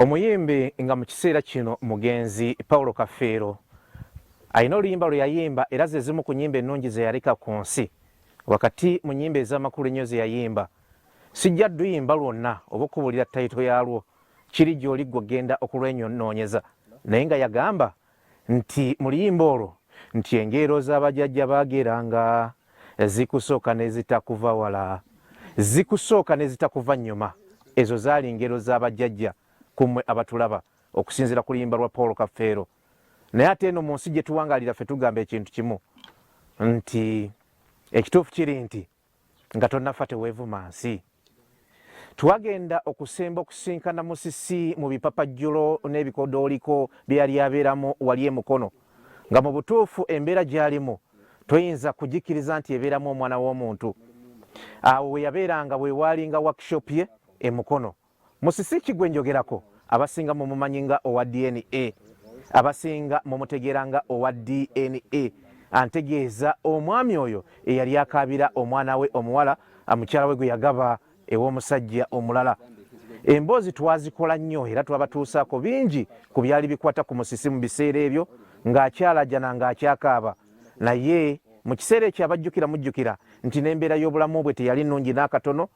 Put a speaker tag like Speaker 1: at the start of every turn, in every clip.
Speaker 1: Omuyimbi nga mu kiseera kino mugenzi Paulo Kafeero ayina oluyimba lwe yayimba era ze zimu ku nnyimba ennungi ze yaleka ku nsi. Wakati mu nnyimba ez'amakulu ennyo ze yayimba, sijja dduyimba lwonna oba okubuulira tayito yaalwo kiri gy'oli ggwe genda okulwenyonoonyeza, naye nga yagamba nti mu luyimba olwo nti engero z'abajjajja baageranga zikusooka ne zitakuva wala, zikusooka ne zitakuva nnyuma. Ezo zaali ngero z'abajjajja kummwe abatulaba okusinziira ku luyimba lwa Paulo Kafeero. Naye ate eno mu nsi gye tuwangaalira ffe tugamba ekintu kimu nti ekituufu kiri nti nga tonnafa teweevuma nsi. Twagenda okusemba okusinkana Musisi mu bipapajjulo n'ebikodooliko bye yali abeeramu wali e Mukono, nga mu butuufu embeera gy'alimu toyinza kugikkiriza nti ebeeramu omwana w'omuntu. Awo we yabeeranga bwe waalinga workshop ye e Mukono. Musisi kigwe njogerako, abasinga mu mumanyi nga owa DNA, abasinga mu mutegeera nga owa DNA. Antegeeza omwami oyo eyali akaabira omwana we omuwala mukyala we gwe yagaba ew'omusajja omulala. Emboozi twazikola nnyo era twabatuusaako bingi ku byali bikwata ku Musisi mu biseera ebyo ng'akyalajana ng'akyakaaba. Naye mu kiseera ekyo abajjukira mujjukira nti n'embeera y'obulamu bwe teyali nnungi n'akatono.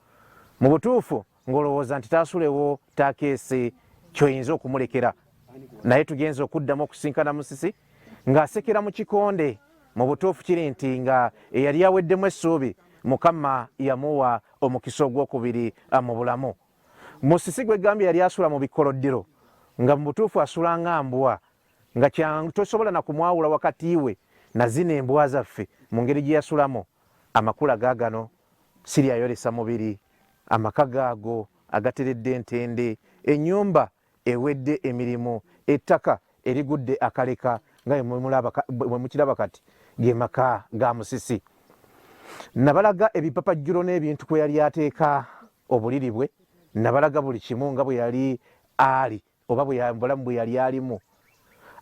Speaker 1: Mu butuufu ng'olowooza nti taasulewo taakeese ky'oyinza okumulekera. Naye tugenze okuddamu okusinkana Musisi ng'asekera mu kikonde. Mu butuufu kiri nti nga eyali aweddemu essuubi Mukama yamuwa omukisa ogwokubiri mu bulamu. Musisi gwe gambye yali asula mu bikoloddiro nga mu butuufu asula nga mbwa, nga kyangu tosobola na kumwawula wakati we na zino embwa zaffe mu ngeri gye yasulamu. Amakula gaagano siryayolesa mubiri, amaka gaago agateredde entende, ennyumba ewedde emirimu, ettaka erigudde akaleka nga bwe mukiraba kati ge maka ga Musisi. Nabalaga ebipapajjulo n'ebintu kwe yali ateeka obuliri bwe, nabalaga buli kimu nga bwe yali ali oba bulamu bwe yali alimu.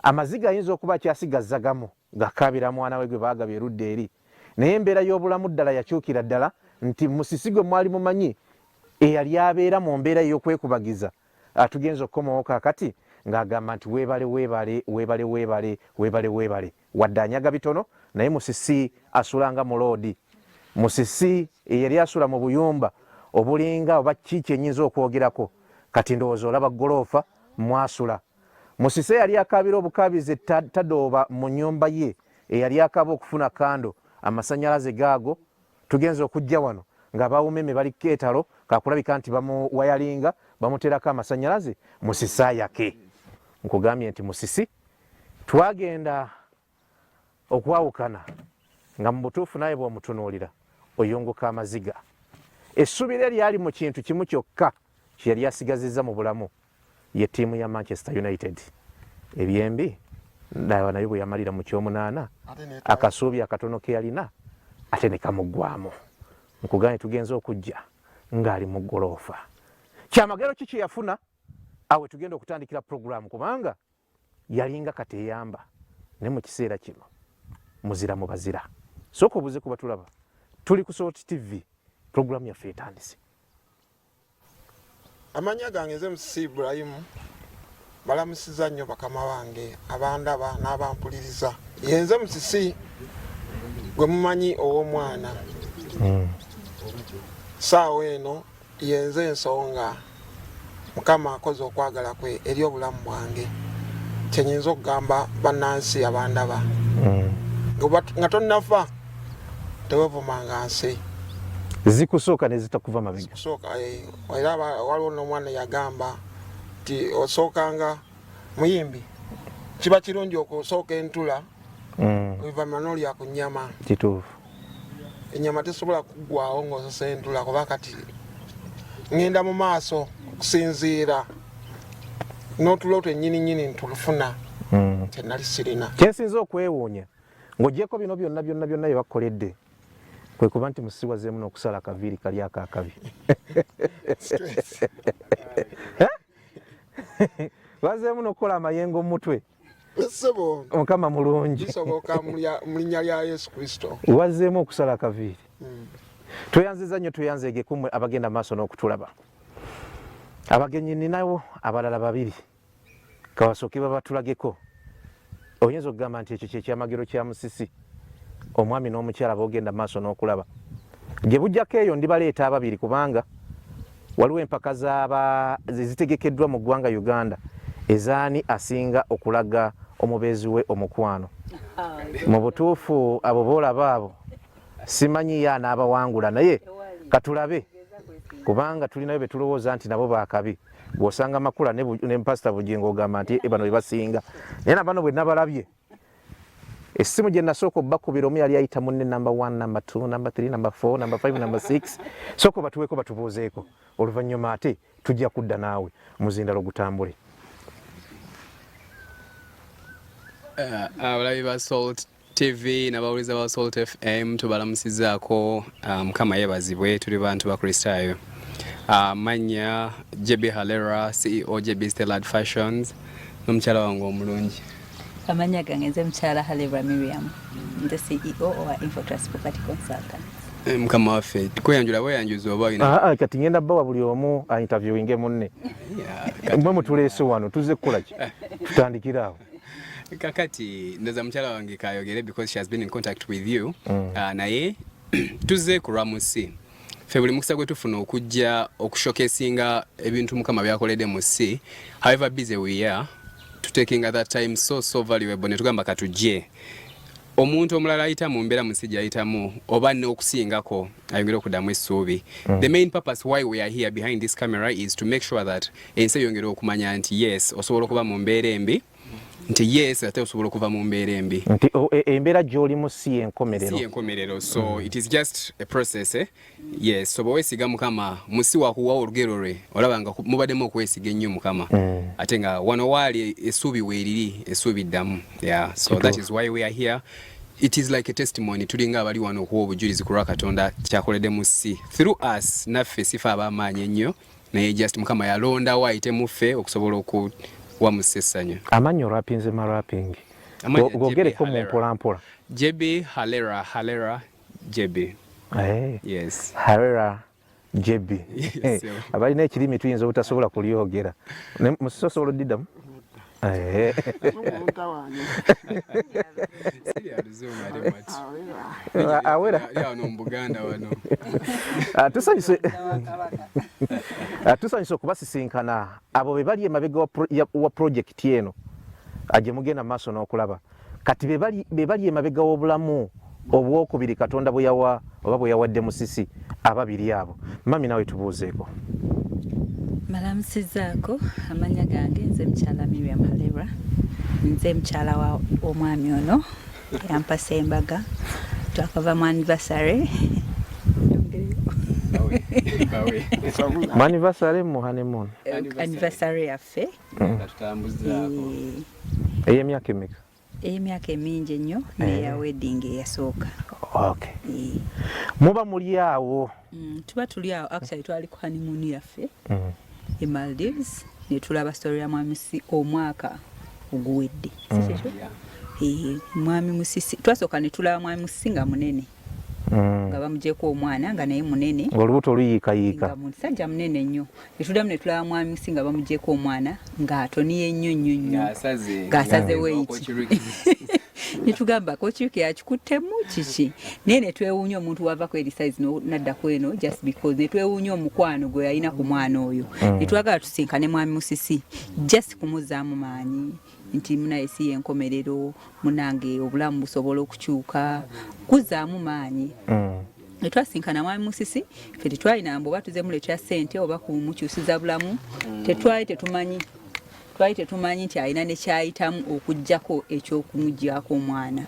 Speaker 1: Amaziga ayinza okuba kyasigazzagamu gakaabira mwana we gwe baagabye erudda eri, naye embeera y'obulamu ddala yakyukira ddala nti Musisi gwe mwali mumanyi eyali abeera mu mbeera ey'okwekubagiza. Tugenza okukomawo kaakati ng'agamba nti weebale weebale weebale weebale weebale weebale. Wadde anyaga bitono naye Musisi asulanga mu loodi. Musisi eyali asula mu buyumba obulinga oba kiki enyinza okwogerako, kati ndowooza olaba goloofa mwasula. Musisi yali akaabira obukaabize tadooba mu nnyumba ye eyali akaaba okufuna kando, amasannyalaze gaago tugenza okujja wano nga bawumeme bali keetalo kakulabika nti bamuwayalinga bamuterako amasannyalaze Musisi ayake. Nkugambye nti Musisi twagenda okwawukana nga mu butuufu naye bw'omutunuulira oyunguka amaziga. Essubi lye lyali mu kintu kimu kyokka kye yali asigazizza mu bulamu, ye ttiimu ya Manchester United. Ebyembi nayo bwe yamalira mu kyomunaana akasuubi akatono ke yalina ate ne kamuggwamu. Nkugambye tugenza okujja ng'ali mu goloofa. Kyamagero ki kye yafuna? Awe tugenda okutandikira puroguramu kubanga yalinga kateeyamba ne mu kiseera kino muzira mu bazira. Sooka obuze kuba tulaba tuli ku Salt TV, puroguramu yaffe etandise.
Speaker 2: Amanya gange nze Musisi Ibrahim, balamusiza nnyo bakama wange abandaba n'abampuliriza. Yenze Musisi gwe mumanyi ow'omwana. Saawa eno yenze ensonga Mukama akoze okwagala kwe eri obulamu bwange kyenyinza okugamba bannansi abandaba. Nga tonnafa teweevumanga nsi.
Speaker 1: Zikusooka ne zitakuva mabega.
Speaker 2: Zikusooka era waliwo n'omwana yagamba nti osookanga muyimbi kiba kirungi okusooka entula oluvannyuma n'olya ku nnyama.
Speaker 1: Kituufu.
Speaker 2: Ennyama tesobola kuggwawo ng'osasa entula kuba kati ngenda mu maaso okusinziira n'otulo twennyini ntulufuna tenali sirina.
Speaker 1: Kyensinza okwewuunya ng'oggyeko bino byonna bye bakkoledde kwe kuba nti Musisi wazeemu n'okusala akaviiri kali akaakabi. Wazeemu n'okukola amayengo mu mutwe. Mukama mulungi.
Speaker 2: Bisoboka mu linnya lya Yesu Kristo.
Speaker 1: Wazeemu okusala akaviiri. Tweyanziza nnyo tweyanzeege kummwe abagenda maaso n'okutulaba. abagenyi ninawo abalala babiri kawasooke babatulageko oyinza okugamba nti ekyo kyekyamagero kya Musisi omwami n'omukyala boogenda maaso n'okulaba gye bujjako eyo ndibaleeta ababiri kubanga waliwo empaka zitegekeddwa mu ggwanga Uganda ezaani asinga okulaga omubeezi we omukwano mu butuufu abo boolaba abo simanyi ye anaabawangula naye katulabe kubanga tulinayo be tulowooza nti nabo baakabi bw'osanga Makula ne Pastor Bugingo ogamba nti bano be basinga naye nabano bwe nabalabye essimu gye nasooka obbakubira omu yali ayita munne number 1 number 2 number 3 number 4 number 5 number 6 sooka batuweeko batubuuzeeko oluvannyuma ate tujja kudda naawe muzindalo gutambule.
Speaker 3: Abalabi ba Salt TV n'abawuliza ba Salt FM tubalamusizaako Mukama yeebazibwe tuli bantu ba Kristaayo. Manya JB Halera CEO JB Stellad Fashions n'omukyala wange omulungi.
Speaker 4: Amanya gange nze mukyala Halera Miriam, the CEO wa Infotras Property Consultants.
Speaker 3: Mukama waffe kweyanjula weyanjuza oba olina
Speaker 1: kati ngenda bawa buli omu interviewinge munne mwe mutuleese wano tuzze kukola ki tutandikira awo
Speaker 3: kakati ndoza mukyala wange kayogere because she has been in contact with you naye tuzze kulwa musi ffe buli mukisa gwe tufuna okujja okushokesinga ebintu Mukama byakoledde musi however busy we are to taking at that time so valuable ne tugamba katujje omuntu omulala ayita mu mbeera musijja ayitamu oba n'okusingako ayongera okuddamu essuubi. The main purpose why we are here behind this camera is to make sure that ensi eyongera okumanya nti yes osobola okuba mu mbeera embi nti yes ate osobola okuva mu mbeera embi
Speaker 1: nti embeera gy'olimu si enkomerero
Speaker 3: so it is just a process yes so bweweesiga Mukama musi wakuwa olugero lwe olaba nga mubaddemu okwesiga ennyo Mukama ate nga wano waali essuubi weeriri essuubi ddamu so that is why we are here. It is like a testimony tulinga abali wano okuwa obujulizi ku lwa Katonda kyakoledde musi through us naffe sifa ab'amaanyi ennyo naye just Mukama yalondawo ayite mu ffe okusobola wa musessanyo
Speaker 1: amanyo rapinze maraping gogereko mu mpolampola
Speaker 3: JB Halera JB yes
Speaker 1: Halera JB abalina ekirimi tuyinza obutasobola kulyogera musosobola oddiddamu awera tusanyuse okubasisinkana abo be bali emabega wa projekiti eno gye mugenda maaso n'okulaba kati be bali emabega w'obulamu obwokubiri Katonda bwe yawa oba bwe yawadde Musisi ababiri abo mami nawe tubuuzeeko.
Speaker 4: Malamusizaako amanya gange nze mukyala Miriam Halera nze mukyala wa omwami ono yampasa embaga twakava mu anniversary
Speaker 1: anniversary mu honeymoon
Speaker 4: anniversary yaffe
Speaker 1: ey'emyaka emeka
Speaker 4: ey'emyaka emingi ennyo neya wedding eyasooka.
Speaker 1: Okay. Muba muli awo
Speaker 4: tuba tuli awo actually twali ku honeymoon yaffe e Maldives ne tulaba story ya mwami Musisi omwaka oguwedde mwami Musisi twasooka ne tulaba mwami Musisi nga munene nga bamugyeko omwana nga naye munene
Speaker 1: olubuto oluyiikayiika
Speaker 4: nga musajja munene nnyo ne tuddamu ne tulaba mwami Musisi nga bamugyeko omwana ng'atoniye nnyo ng'asaze weiti netugamba kokiruke yakikuttemu kiki naye netwewuunya omuntu wavako eri size naddako eno just because netwewuunya omukwano gwe yalina ku mwana oyo netwagala tusinkane mwami Musisi just kumuzaamu maanyi nti munaye si yenkomerero munange obulamu busobola okukyuka kuzaamu maanyi netwasinkana mwami Musisi ffe tetwalina mbu oba tuze muletya ssente oba kumukyusiza bulamu twali tetumanyi nti alina nekyayitamu okuggyako ekyokumuggyako omwana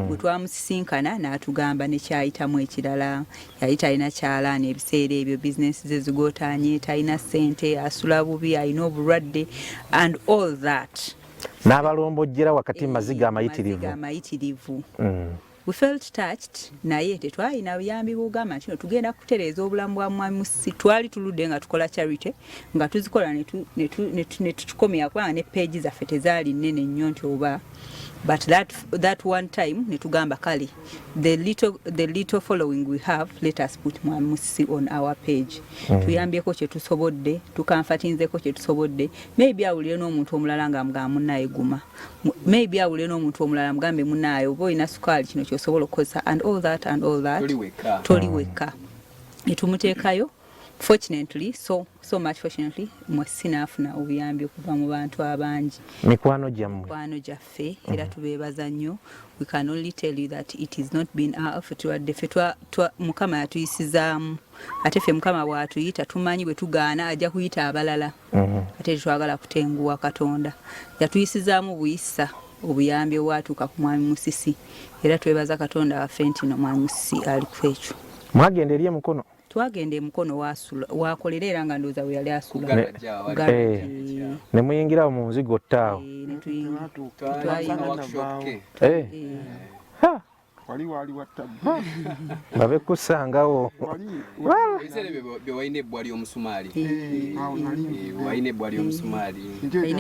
Speaker 4: bwe twamusisinkana n'atugamba nekyayitamu ekirala yali talina kyalaani ebiseera ebyo bizinesi ze zigootaanye talina ssente asula bubi alina obulwadde and all that
Speaker 1: n'abalombojjera wakati maziga amayitirivu we felt touched naye tetwalina buyambi bugamba nti tugenda kutereeza obulamu bwa mwami Musisi twali tuludde nga tukola charity nga tuzikola ne tukomya kubanga ne peegi zaffe tezaali nnene nnyo nti oba
Speaker 4: but that one time netugamba kali the little following we have, let us put Mwami Musisi on our page. Tuyambyeko kye tusobodde, tukamfatinzeko kye tusobodde. Maybe awulire n'omuntu omulala ng'amugamba munnaye guma, maybe awulire n'omuntu omulala mugambe munnaye oba olina sukaali kino ky'osobola okukozesa, and all that toli wekka. Netumuteekayo. Fortunately, so much fortunately, Musisi n'afuna obuyambi okuva mu bantu abangi.
Speaker 1: Mikwano gyaffe
Speaker 4: era tubeebaza nnyo. We can only tell you that it is not been our effort. Mukama yatuyisizaamu, ate ffe Mukama bw'atuyita tumanyi bwe tugaana ajja kuyita abalala. Ate tetwagala kutenguwa Katonda. Yatuyisizaamu buyisa obuyambi obwatuuka ku Mwami Musisi, era twebaza Katonda waffe nti no Mwami Musisi ali ku ekyo.
Speaker 1: Mwagenda eri Mukono?
Speaker 4: Twagenda Mukono wakolera era nga ndowooza we yali asula.
Speaker 1: Ne muyingira mu nzigo ttaawo.
Speaker 2: wali wattabu
Speaker 1: babe kusangawo
Speaker 3: wayina ebbwa ly'omusumaali
Speaker 4: ayina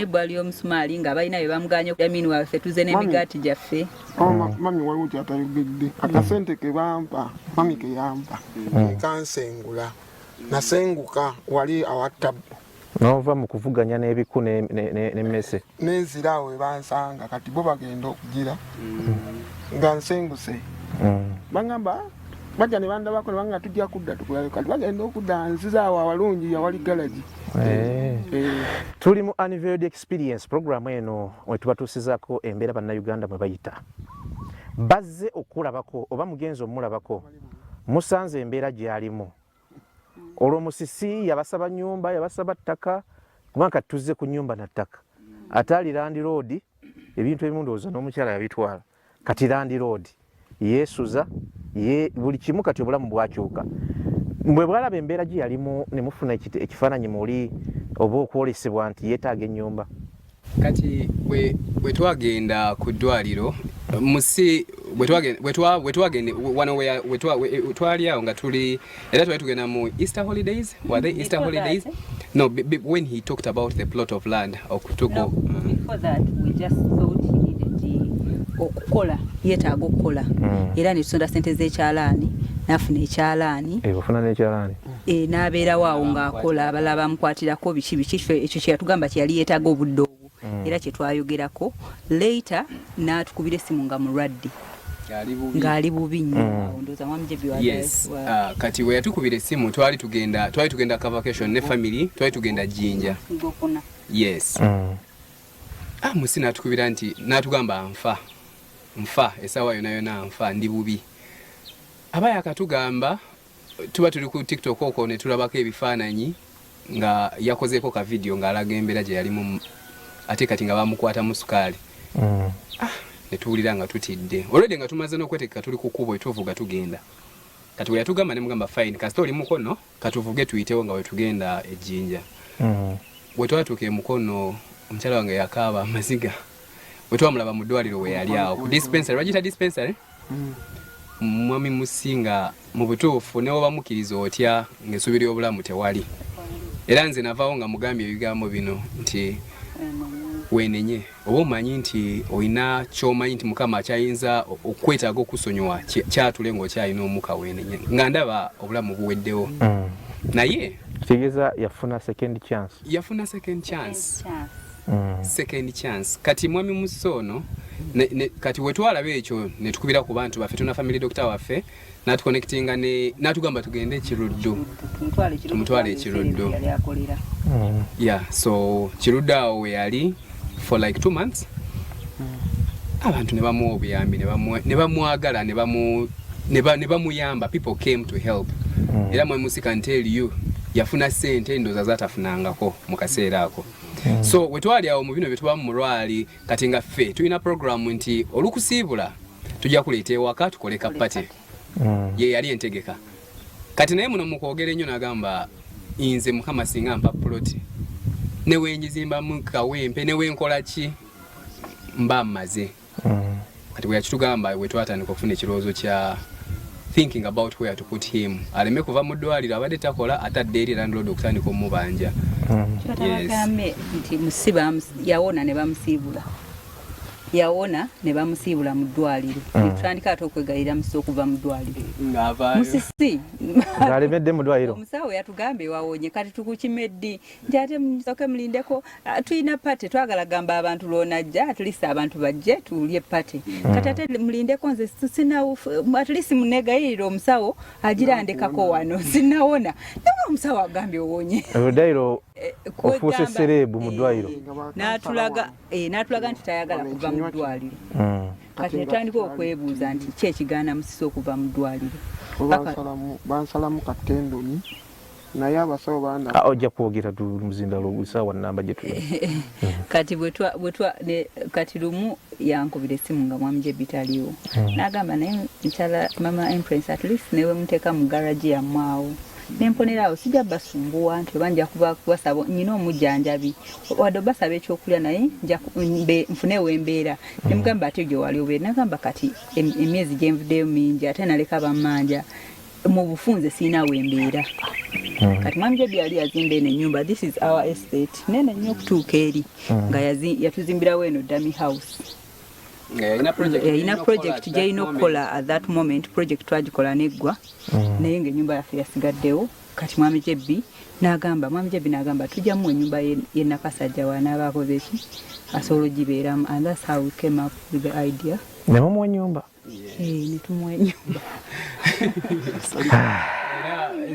Speaker 4: ebbwa ly'omusumaali nga balina bye bamuganya yamini waffe tuze n'emigaati gyaffe.
Speaker 2: mami waliwo kyatayogedde akasente ke bampa mami ke yampa kansengula nasenguka wali awattabu
Speaker 1: nova mu kuvuganya n'ebiku n'emmese
Speaker 2: n'enzirawo we bansanga kati bo bagenda okugira nga nsenguse bangamba bajja ne bandabako ne banga tujja kudda tukulayo kati bagenda okudda nzizaawo awalungi awali galagi.
Speaker 1: Tuli mu Unveiled Experience program eno we tubatuusizako embeera bannayuganda mwe bayita bazze okulabako oba mugenzi omulabako musanze embeera gy'alimu. Olwo Musisi yabasaba nnyumba yabasaba ttaka kubanga tuzze ku nnyumba na ttaka ate ali Land Road ebintu ebimu ndowooza n'omukyala yabitwala kati Land Road yeesuza buli kimu kati obulamu bwakyuka. Bwe bwalaba embeera gye yalimu ne mufuna ekifaananyi muli oba okwolesebwa nti yeetaaga ennyumba.
Speaker 3: Kati bwe twagenda ku ddwaliro Musisi bwe twagenda wano we twali awo nga tuli era twali tugenda mu Easter holidays. Were they Easter holidays? No, when he talked about the plot of land okutugo.
Speaker 4: Before that we just thought he needed okukola yeetaaga okukola era ne tusonda ssente z'ekyalaani n'afuna ekyalaani
Speaker 1: bafuna n'ekyalaani
Speaker 4: n'abeerawo awo ng'akola abalala bamukwatirako biki ekyo kye yatugamba kye yali yeetaaga obudde obwo era kye twayogerako later n'atukubira essimu nga mulwadde ng'ali bubi nnyo ndowooza mwami gye
Speaker 3: yes. Kati we yatukubira essimu twali tugenda ka vacation ne family twali tugenda Jinja. Yes. Musisi n'atukubira nti n'atugamba nfa essaawa yonna nfa ndi bubi. Aba yakatugamba tuba tuli ku TikTok okwo ne tulabako ebifaananyi nga yakozeeko ka video ng'alaga embeera gye yalimu ate kati nga bamukwata mu sukaali. Ne tuwulira nga tutidde olwedde nga tumaze n'okwetekeka tuli ku kkubo etuvuga tugenda kati we yatugamba ne mugamba fine kasita oli Mukono katuvuge tuyitewo nga we tugenda e Jinja. Bwe twatuuka e Mukono omukyala wange yakaaba amaziga bwe twamulaba mu ddwaliro we yali awo ku dispensary bagita dispensary. Mwami Musisi nga mu butuufu ne bamukiriza otya ng'esubiri y'obulamu tewali era nze navaawo nga mugambye ebigambo bino nti wenenye oba omanyi nti olina ky'omanyi nti Mukama akyayinza okwetaaga okusonyiwa kyatule ng'okyalina omuka wenenye nga ndaba obulamu buweddewo. Naye
Speaker 1: kitegeeza yafuna second chance. Second chance. Kati Mwami Musisi ono kati we twalaba ekyo ne tukubira ku bantu baffe tuna family doctor waffe n'atuconnectinga n'atugamba tugende Kiruddu tumutwale e Kiruddu. Yeah, so Kiruddu awo we yali for like 2 months. Abantu ne bamuwa obuyambi ne bamwagala ne bamuyamba. People came to help. Era Mwami Musisi can tell you yafuna ssente endowooza zaatafunangako mu kaseera ako. So we twali awo mu bino bye tubamu mu lwali kati nga ffe tulina programu nti olukusiibula tujja kuleeta ewaka tukole kapate. Ye yali entegeka kati naye muno mukwogera ennyo n'agamba nze Mukama singa mpa puloti ne wenjizimbamu kawempe ne wenkola ki mba mmaze. Kati bwe yakitugamba we twatandika okufuna ekirowoozo kya thinking about where to put him. Aleme kuva mu ddwaliro abadde takola atadde eri Land Road okutandika omubanja.
Speaker 4: Nti musiba yawona ne bamusiibula. yawona ne bamusiibula mu ddwaliro tutandika ate okwegayirira Musisi okuva mu ddwaliro Musisi
Speaker 1: alemedde mu ddwaliro
Speaker 4: omusawo yatugambye wawonye kati tukukimeddi nti ate musooke mulindeko tulina pate twagala gamba abantu lwonajja atulisa abantu bajje tulye pate kati ate mulindeko nze atulisi munegayirira omusawo agirandekako wano sinnawona nawe omusawo agambye owonye
Speaker 1: ddwaliro ofuuse serebu mu ddwaliro
Speaker 4: n'atulaga nti tayagala kuva mu ddwaliro kati netandika okwebuuza nti ki ekigaana Musisi okuva mu ddwaliro
Speaker 2: bansalamu katendoni naye abasawo banda
Speaker 1: ojja kwogera muzindalo ogusaawa namba gye tuli
Speaker 4: kati kati lumu yankubira essimu nga mwami gye bitaliwo n'agamba naye nkyala mama Empress at least newe muteeka mu garagi yammwe awo nemponerawo sijja basumbuwa nti oba nja kubasaba nyina omujjanjabi wadde obasaba ekyokulya naye nfunewo embeera nemugamba ate gye wali obeera nagamba kati emyezi gyenvuddeyo mingi ate naleka bammanja mu bufunze siinawo embeera kati mwami gye byali yazimba eno ennyumba this is our estate nene nnyo okutuuka eri nga yatuzimbirawo eno dummy house yalina project gyalina okukola at that moment project twagikola neggwa naye ngaennyumba yaffe yasigaddewo kati mwami Jebbi n'agamba tujjamu ennyumba y'ennakasajja wanaaba akoze ki asobola ogibeeramu and that's how we came up with the idea
Speaker 1: nemumuwa ennyumba
Speaker 4: netumuwa ennyumba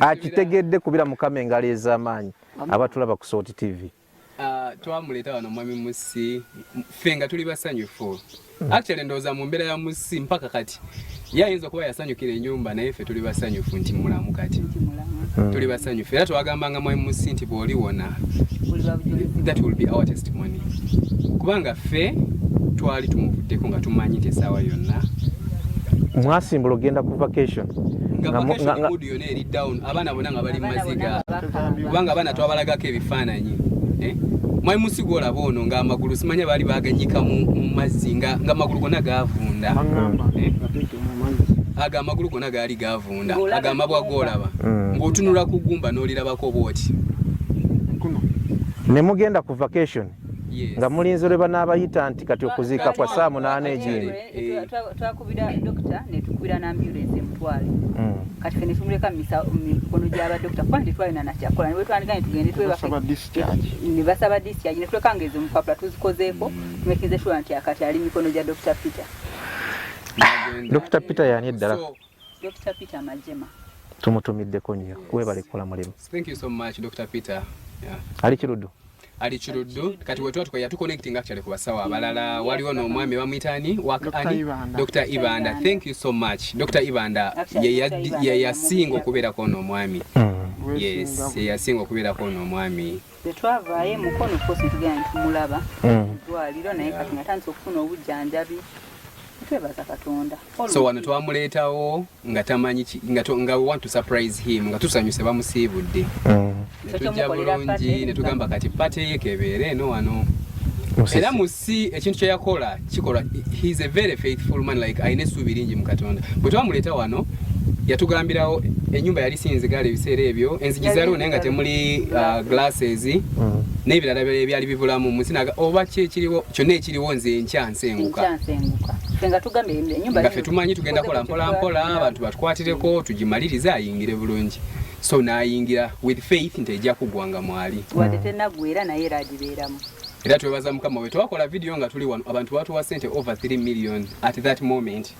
Speaker 1: akitegedde kubira mukama engalo ez'amaanyi abatulaba ku Salt TV
Speaker 3: twamuleeta wano mwami Musisi ffe nga tuli basanyufu actually ndowooza mu mbeera ya Musisi mpaka kati yayinza okuba yasanyukira ennyumba naye ffe tuli basanyufu nti mulamu kati tuli basanyufu era twagambanga mwami Musisi nti bw'oliwona that will be our testimony kubanga ffe twali tumuvuddeko nga tumanyi nti essaawa yonna
Speaker 1: mwasimbula ogenda ku vacation
Speaker 3: nga mood yonna eri down abaana bonna nga bali maziga kubanga abaana twabalagako ebifaananyi mwami Musisi gw'olaba ono ng'amagulu simanya baali baganyika mu mazzi nga amagulu gonna gaavunda aga amagulu gonna gaali gaavunda agamabwa gw'olaba ng'otunula ku ggumba n'olirabako bw'oti
Speaker 1: ne mugenda ku vacation nga mulinze lwe banaabayita nti kati okuziika kwa saa 8 egindi
Speaker 4: twakubira dokita netukubira n'ambulance emutwale kati ffe netumuleka mikono gy'aba dokita kuba tetwalina nakyakola niwe twandiganye tugende ne basaba discharge netulekanga ezo mupapula tuzikozeeko tumekize sure nti akati ali mikono gya Dr. Peter.
Speaker 1: Dr. Peter yani eddala
Speaker 4: Dr. Peter Majema
Speaker 1: tumutumiddeko nnyo weebale kukola mulimu.
Speaker 3: Thank you so much Dr. Peter.
Speaker 1: Ali Kiruddu
Speaker 3: kati wetu yatuconnecting actually ku basawo abalala waliwo n'omwami bamuyitani Dr. Ibanda. Thank you so much Dr. Ibanda yasinga okubeerako n'omwami yasinga okubeerako n'omwami
Speaker 4: tetwavaayo mukono kosi tugenda tumulaba dwaliro naye kati natandise okufuna obujjanjabi twebaza Katonda.
Speaker 3: So wano twamuleetawo nga tamanyi nga we want to surprise him nga tusanyuse bamusiibudde netujja bulungi netugamba kati pate ye kebeere eno wano era Musisi ekintu kye yakola kikola he is a very faithful man like ayina essuubi lingi mu Katonda bwe twamuleeta wano yatugambirawo ennyumba yali sinzigala ebiseera ebyo enzigi zaaliwo naye nga temuli glasses n'ebirala byali bibulamu musinaga oba kyekiriwo kyonna ekiriwo nze enkya nsenguka nga ffe tumanyi tugenda kola mpola mpola abantu batukwatireko tugimalirize ayingire bulungi so n'ayingira with faith nti ejja kugwanga mwali
Speaker 4: wadde tennaggwera naye era agibeeramu
Speaker 3: era twebaza Mukama we twakola video nga tuli wano abantu batuwa sente over 3 million at that moment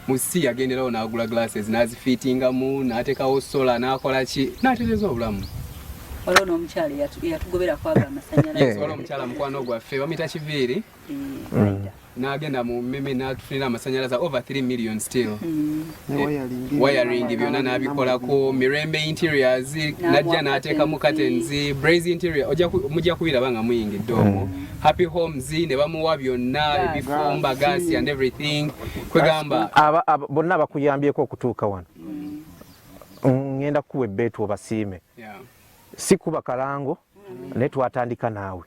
Speaker 3: Musisi yagenderawo n'agula glasses n'azifiitingamu n'ateekawo sola n'akola ki n'atereza obulamu
Speaker 4: waliwo n'omukyala yatugoberako aga amasannyalaze
Speaker 3: waliwo omukyala mukwano gwaffe bamuyita Kiviiri n'agenda mu mmeme n'atufunira amasannyalaze over 3 million still wiring byonna n'abikolako Mirembe interiors najja n'ateekamu curtains braze interior mujja kubiraba nga muyingidde omwo Happy Homes ne bamuwa byonna ebifumba gas and everything kwegamba
Speaker 1: bonna bakuyambyeko okutuuka wano ngenda kuwa ebbeetu obasiime si kuba kalango naye twatandika naawe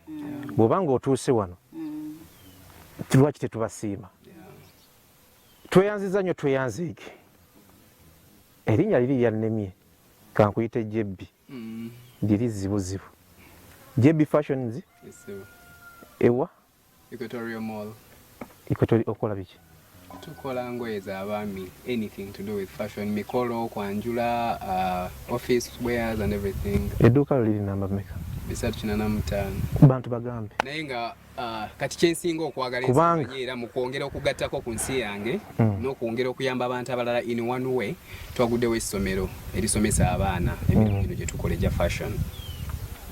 Speaker 1: bw'oba ng'otuuse wano lwaki tetubasiima tweyanziza nnyo tweyanziike erinnya liri lyannemye kankuyite Jebbi liri zibuzibu Jebbi Fashions ewa
Speaker 3: Equatorial Mall
Speaker 1: ikwe okola biki?
Speaker 3: Tukola ngoye z'abaami, anything to do with fashion, mikolo, kwanjula, office wears and everything.
Speaker 1: Edduuka liri namba mmeka?
Speaker 3: 385.
Speaker 1: Bantu bagambe.
Speaker 3: Naye nga kati kyensinga okwagala ensi era mu kwongera okugattako ku nsi yange n'okwongera okuyamba abantu abalala in one way, twaguddewo essomero erisomesa abaana emirimu gino gye tukola egya fashion.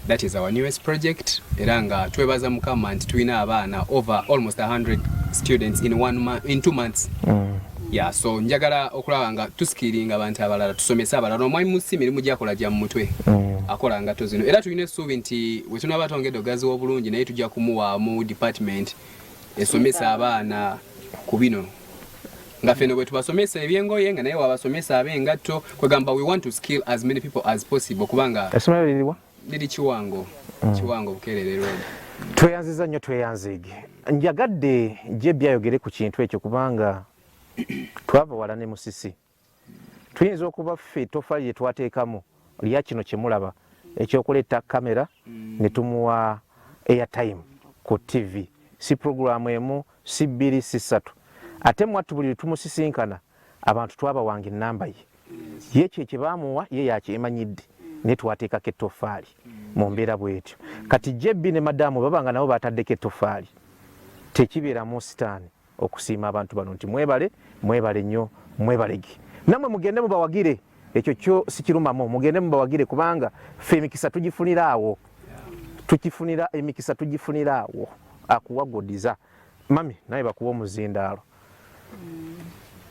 Speaker 3: That is our newest project. Era nga twebaza Mukama nti tulina abaana over almost 100 students in 2 months. Yeah, so njagala okulaba nga tusikiringa abantu abalala tusomesa abalala. Omwami musi mirimu gyakola gya mutwe akola nga zino. Era tulina essuubi nti we tunaba twongedde ogazi obulungi naye tujja kumuwa mu department esomesa abaana ku bino. Nga feno bwe tubasomesa ebyengoye nga naye wabasomesa ab'engatto kwegamba we want to skill as many people as possible kubanga
Speaker 1: essomero liriwa?
Speaker 3: Liri Kiwango Bukeerere Road.
Speaker 1: Tweyanziza nnyo tweyanzige. Njagadde Jebbi ayogere ku kintu ekyo kubanga twava wala ne Musisi. Tuyinza okuba ffe tofali lye twateekamu lya kino kye mulaba ekyokuleeta kamera ne tumuwa airtime ku TV. Si programu emu, si bbiri, si ssatu. Ate mwattu buli tumusisinkana abantu twabawanga ennamba ye. Ye kye baamuwa ye yakyemanyidde. Ne twateekako ettoffaali mu mbeera bw'etyo. Kati Jebbi ne madamu babanga nabo bataddeko ettoffaali. Tekibeeramu sitaani okusiima abantu bano nti mwebale nnyo, mwebalege. Nammwe mugende mubawagire, ekyo kyo sikirumamu, mugende mubawagire kubanga ffe emikisa tugifunira awo. Tukifunira emikisa tugifunira awo. Akuwagodiza. Mami, naye bakuwa omuzindaalo.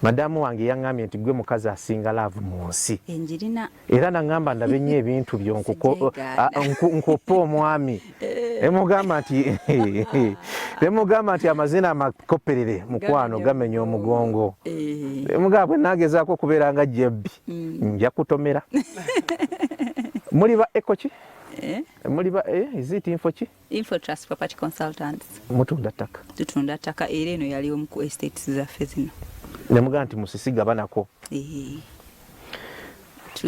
Speaker 1: Madamu wange yaŋŋambye nti gwe mukazi asinga laavu mu nsi.
Speaker 4: Enjirina.
Speaker 1: Era naŋŋamba ndabe nnyo ebintu byo nkopa omwami. Emugamba nti amazina amakoperere mukwano gamenya omugongo. Emugamba bwe naagezaako okubeera nga Jebbi nja kutomera. Muli ba eko ki? Muli ba is it info ki?
Speaker 4: Info Trust Property Consultants.
Speaker 1: Mutunda ttaka.
Speaker 4: Tutunda ttaka era eno yaliwo mu estates zaffe zino.
Speaker 1: Nemuga nti Musisi gabanako.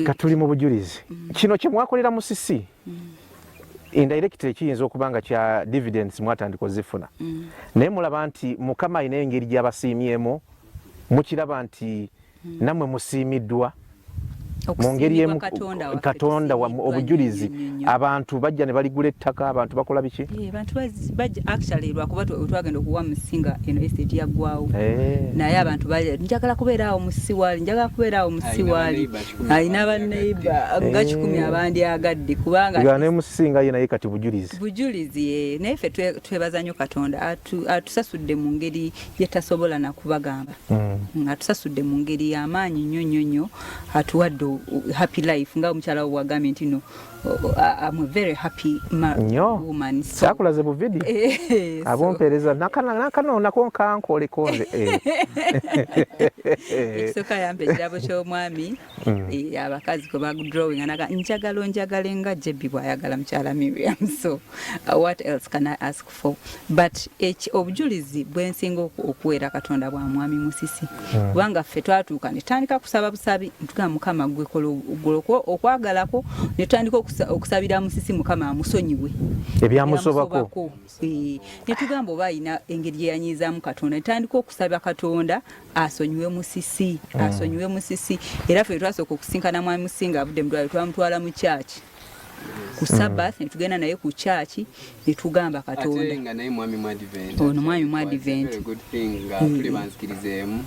Speaker 1: Katuli mu bujulizi. Kino kye mwakolera Musisi. Indirectly kiyinza okubanga kya dividends mwatandika ozifuna. Naye mulaba nti Mukama alina engeri gy'abasiimyemu, mukiraba nti nammwe musiimiddwa. Mu ngeri emu Katonda obujulizi abantu bajja ne baligula ettaka abantu bakola biki?
Speaker 4: Abantu bajja actually lwakuba twagenda okuwa Musinga eno estate yaggwawo. Naye abantu bajja njagala kubeera awo musiwali. Alina banneiba nga 10 abandyagadde kubanga
Speaker 1: ne Musinga ye naye kati
Speaker 4: bujulizi naye ffe twebaza nnyo Katonda atusasudde mu ngeri gye tasobola nakubagamba. Atusasudde mu ngeri y'amaanyi nnyo atuwadde happy life nga omukyala wagambye nti no I'm a very happy woman.
Speaker 1: Sakulaze bu video abompereza nakano nako kankole konze
Speaker 4: soka yampe kirabo ky'omwami abakazi ko bagdrawing anaga njagala nga Jebbi bwayagala mukyala Miriam. So what else can I ask for? But obujulizi bwensinga okuwera Katonda bwa mwami Musisi kubanga ffe twatuuka ne tandika kusaba busabi ntugamba Mukama gwe kola ogoloko okwagalako ne tandika okusabira Musisi Mukama amusonyiwe
Speaker 1: ebyamusobako.
Speaker 4: Ne tugamba oba alina engeri gye yanyizaamu Katonda ne tandika okusaba Katonda asonyiwe Musisi. Era ffe twasooka okusinkana mwami Musinga avudde mu ddwaliro twamutwala mu church ku Sabbath ne tugenda naye ku church ne tugamba Katonda
Speaker 3: nga naye mwami
Speaker 4: mu Advent
Speaker 3: tuli banzikirizeemu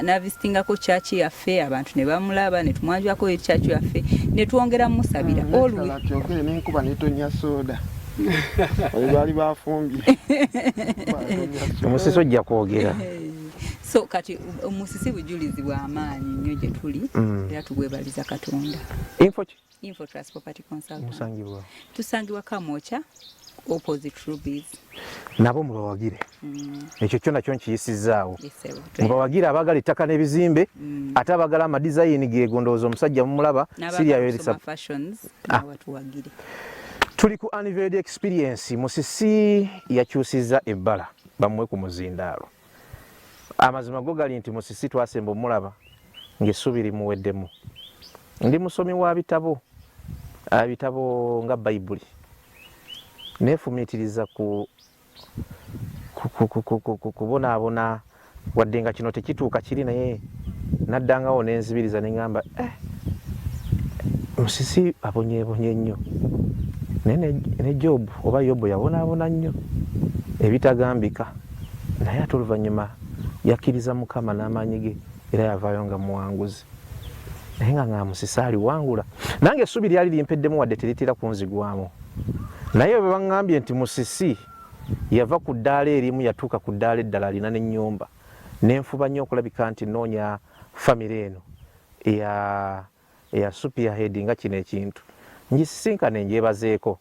Speaker 4: na visitingako church yaffe abantu ne bamulaba ne tumwanjwako church yaffe ne twongera musabira
Speaker 2: olwe n'enkuba n'etonya soda bali bafumbye
Speaker 1: Musisi ojja kwogera.
Speaker 4: So kati Musisi bujulizi bwa amaanyi nnyo gye tuli era tugwebaliza Katonda. Info Trust Property Consultants. Tusangibwa Kamocha opposite Rubies.
Speaker 1: Nabo mubawagire. Ekyo kyonna kyo nkiyisizaawo. Mubawagire abagala ettaka n'ebizimbe ate abagala amadizayini gegondooza omusajja mumulaba siriyayolesa
Speaker 4: fashions n'abatuwagire.
Speaker 1: Tuli ku anniversary experience. Musisi yakyusizza ebbala bamuwe ku muzindaalo. Amazima go gali nti Musisi twasemba omulaba ng'essubi limuweddemu. Ndi musomi wa bitabo nga Bayibuli. Neefumiitiriza ku kubonaabona wadde nga kino tekituuka kiri naye naddangawo nenzibiriza neŋŋamba Musisi abonyeebonye nnyo naye ne Job oba Yobu yabonaabona nnyo ebitagambika naye ate oluvannyuma yakkiriza Mukama n'amaanyi ge era yavaayo nga muwanguzi naye nga Musisi aliwangula nange essubi lyali limpeddemu wadde teritera kunzigwamu naye bwe baŋŋambye nti Musisi yava ku ddaala erimu yatuuka ku ddaala eddala alina n'ennyumba nenfuba nnyo okulabika nti noonya famire eno eya Superhead nga kino ekintu ngisisinkane njebazeeko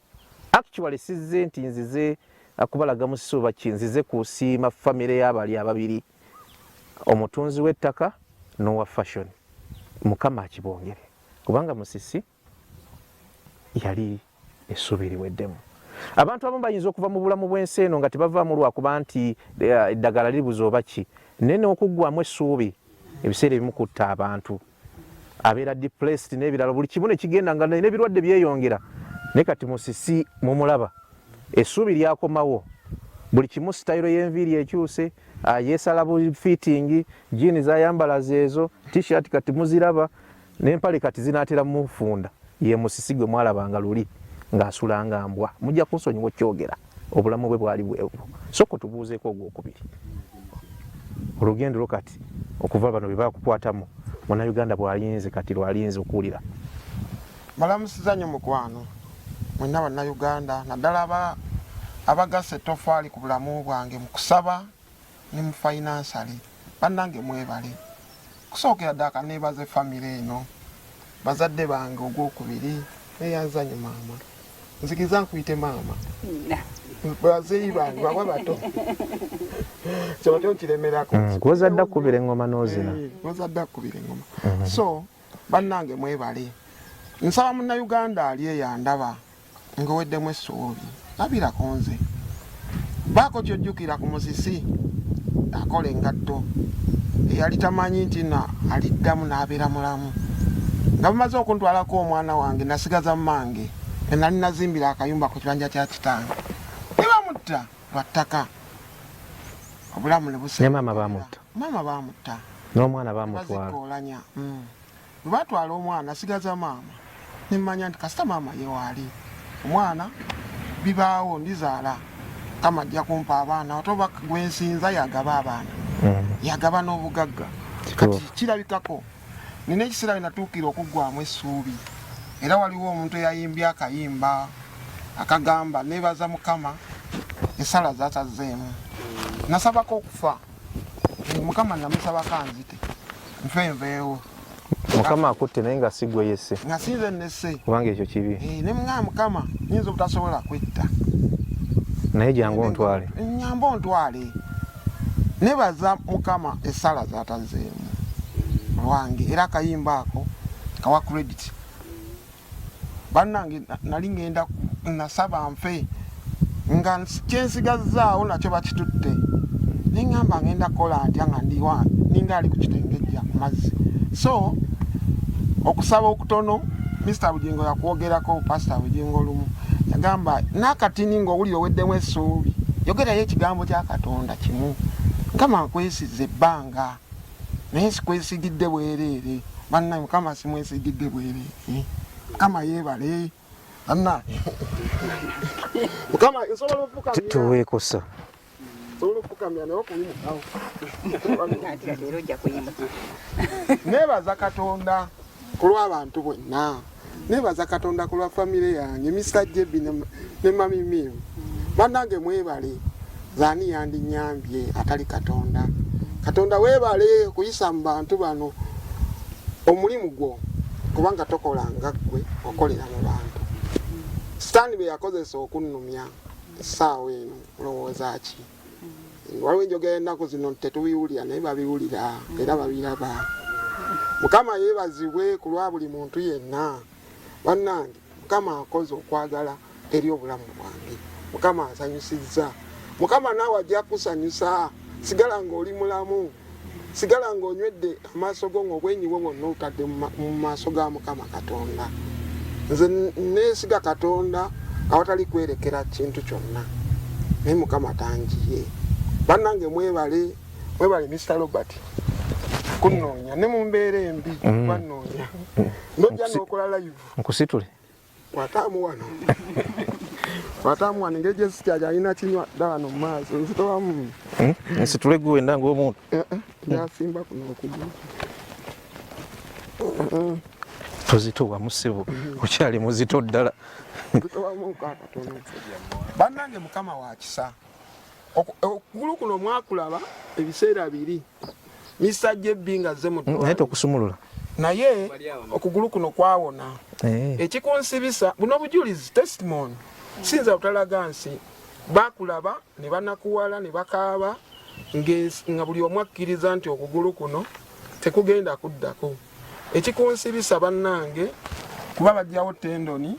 Speaker 1: actually sizze nti nzize akubalaga Musisi oba kinzize kusiima famire y'abali ababiri omutunzi w'ettaka n'owa fashion Mukama akibongere kubanga Musisi yali essubi liweddemu. Abantu abamu bayinza okuva mu bulamu bw'ensi eno nga tebavaamu lwakuba nti eddagala libuza oba ki naye n'okuggwamu essuubi ebiseera ebimu kutta abantu abeera depressed n'ebirala buli kimu ne kigenda nga n'ebirwadde byeyongera naye kati Musisi mumulaba essuubi lyakomawo buli kimu sitayiro y'enviiri ekyuse yeesala fitting jiini zayambala zeezo t-shirt kati muziraba n'empale kati zinaatera mufunda ye Musisi gwe mwalabanga luli ng'asulanga mbwa mujja kunsonyiwa kyogera obulamu bwe bwali bwevu soko tubuuzeeko ogwokubiri olugendo lwo kati okuva bano bye bakukwatamu Munnayuganda bw'alinze kati lwalinze okuwulira
Speaker 2: balamusiza nnyo mukwano mwenna Bannayuganda naddala abagasa ettofaali ku bulamu bwange mu kusaba ne mu finansale bannange mwebale kusookera ddaka neebaze famire eno bazadde bange ogwokubiri neyanzanye maama nzikiza nkuyite maama bazeeyi bange baba bato kyoto nkiremerako
Speaker 1: gwozadde akkubira eŋŋoma n'ozina
Speaker 2: gwozadde akkubira eŋŋoma so bannange mwebale nsaba Munnayuganda ali eyandaba ngaweddemu essuubi abirako nze baako kyojjukira ku Musisi akola engatto eyali tamanyi nti aliddamu n'abeera mulamu nga bumaze okuntwalako omwana wange nasigaza mmange enali nazimbira akayumba ku kibanja kya kitange ne bamutta lwa ttaka obulamu ne busa
Speaker 1: maama bamutta n'omwana bamutwala bwe batwala omwana asigaza maama ne mmanya nti kasita maama ye waali omwana bibaawo ndizaala Kama ajja kumpa abaana otoba gwensinza yagaba abaana yagaba n'obugagga kati kirabikako nina ekiseera bwe natuukira okuggwamu essuubi era waliwo omuntu eyayimbye akayimba akagamba neebaza Mukama esala zaatazeemu nasabako okufa Mukama namusabako anzite nfenveewo Mukama akutte naye nga si gwe yesse
Speaker 2: nga sinze nesse
Speaker 1: kubanga ekyo kibi
Speaker 2: ne mung'aa Mukama nyinza obutasobola kwetta
Speaker 1: naye jangu ontwale
Speaker 2: nyamba ontwale nebaza Mukama esala zaatazeemu wange era akayimba ako kawa credit bannange nali ngenda nasaba nfe nga kyensigazaawo nakyo bakitutte neŋŋamba ngenda kukola ntya nga ndiwa ninga ali ku kitengejja ku mazzi so okusaba okutono Mr. Bugingo yakwogerako Pastor Bugingo lumu yagamba n'akatini ng'owulira oweddemu essuubi yogerayo ekigambo kya Katonda kimu Mukama nkwesize ebbanga naye sikwesigidde bwereere bannaye Mukama simwesigidde bwereere Mukama yeebale anna Mukama nsobola okufukamira
Speaker 1: tuweekosa
Speaker 2: nsobola okufukamira naye okuyimukawo neebaza Katonda ku lw'abantu bonna neebaza Katonda ku lwa famire yange Mr. Jebi ne Mami Mimu bannange mwebale zaani yandinyambye atali Katonda Katonda weebale okuyisa mu bantu bano omulimu gwo kubanga tokolanga ggwe okolera mu bantu Stanley bwe yakozesa okunnumya essaawa eno olowooza ki waliwo enjogera ennaku zino tetubiwulira naye babiwulira era babiraba Mukama yeebazibwe ku lwa buli muntu yenna bannange Mukama akoze okwagala eri obulamu bwange Mukama asanyusizza Mukama naawe ajja kusanyusa sigala ng'oli mulamu sigala ng'onywedde amaaso go ng'obwenyiwo bwonna otadde mu maaso ga Mukama Katonda nze neesiga Katonda awatali kwerekera kintu kyonna naye Mukama tangiye bannange mwebale Mr. Robert kunoonya ne mu mbeera embi bannoonya ndojja n'okola live
Speaker 1: nkusitule
Speaker 2: wataamu wano ngeri gye sikyaja alina kinywa ddala no mu maaso nsitowamu
Speaker 1: nsitule gwe wenda ng'omuntu
Speaker 2: yasimba kuno okugulu
Speaker 1: tozitowa musibu okyali muzito ddala
Speaker 2: nsitowamu kakatono bannange mukama wa kisa okugulu kuno mwakulaba ebiseera biri Mr. Jebbi nga azze mu ddwaliro
Speaker 1: naye tokusumulula
Speaker 2: naye okugulu kuno kwawona ekikunsibisa buno bujulizi testimony sinza butalaga nsi bakulaba ne banakuwala ne bakaaba nga buli omu akkiriza nti okugulu kuno tekugenda kuddako ekikunsibisa bannange kuba bajjawo tendoni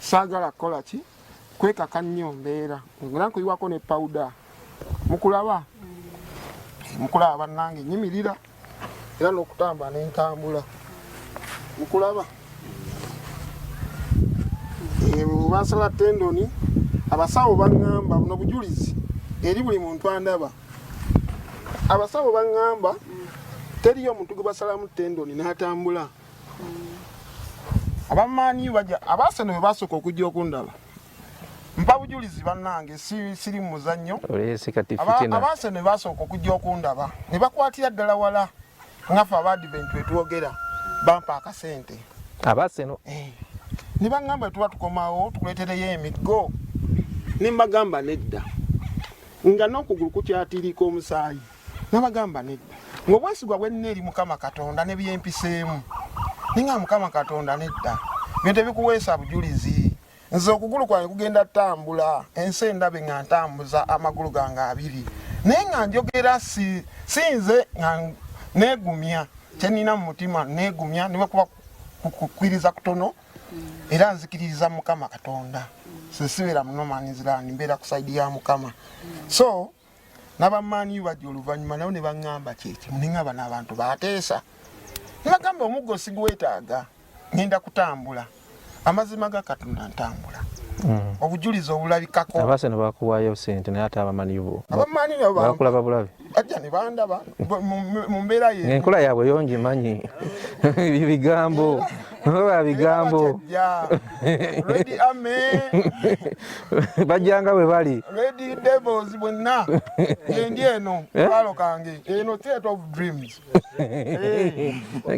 Speaker 2: saagala kukola ki kwekaka nnyo mbeera era nkuyiwako ne pawuda mukulaba bannange nyimirira era n'okutambula n'entambula mukulaba basala tendoni abasawo baŋŋamba buno bujulizi eri buli muntu andaba abasawo baŋŋamba teriyo omuntu gwe basalamu tendoni n'atambula abamaani bajja abaaseno bwe basooka okujja okundaba mpa bujulizi bannange siri mu muzannyo abaaseno bwe basooka okujja okundaba ne bakwatira ddala wala ngaffe abadiventi wetwogera bampa akasente
Speaker 1: abaaseno
Speaker 2: ne baŋŋamba tuba tukomawo tukuleetereyo emiggo ne mbagamba nedda nga n'okugulu kukyatiirika omusaayi nabagamba nedda ng'obwesigwa bwenna eri Mukama Katonda ne byempiseemu ninga Mukama Katonda nedda bintu ebikuweesa bujulizi nze okugulu kwange kugenda ttambula ensi endabe nga ntambuza amagulu gange abiri naye nga njogera sinze nga neegumya kyenina mu mutima neegumya niwe kuba kukkiriza kutono era nzikiririza Mukama Katonda sisibeera muno manizirani mbeera ku saidi ya Mukama so n'abamaani bajja oluvannyuma nabo ne baŋŋamba kyeki muninga bano abantu baateesa ne bagamba omuggo sigwetaaga ngenda kutambula amazima ga Katonda ntambula obujulizi obulabikako
Speaker 1: abaase ne bakuwaayo sente naye ate abamaani bo
Speaker 2: abamaani
Speaker 1: bakulaba bulabe
Speaker 2: bajja ne bandaba mu mbeera ye
Speaker 1: enkola yaabwe yongimanyi bigambo bigambo
Speaker 2: Lady Ame
Speaker 1: bajjanga bwe bali
Speaker 2: Lady Devils bwenna endi eno kalo kange eno theatre of dreams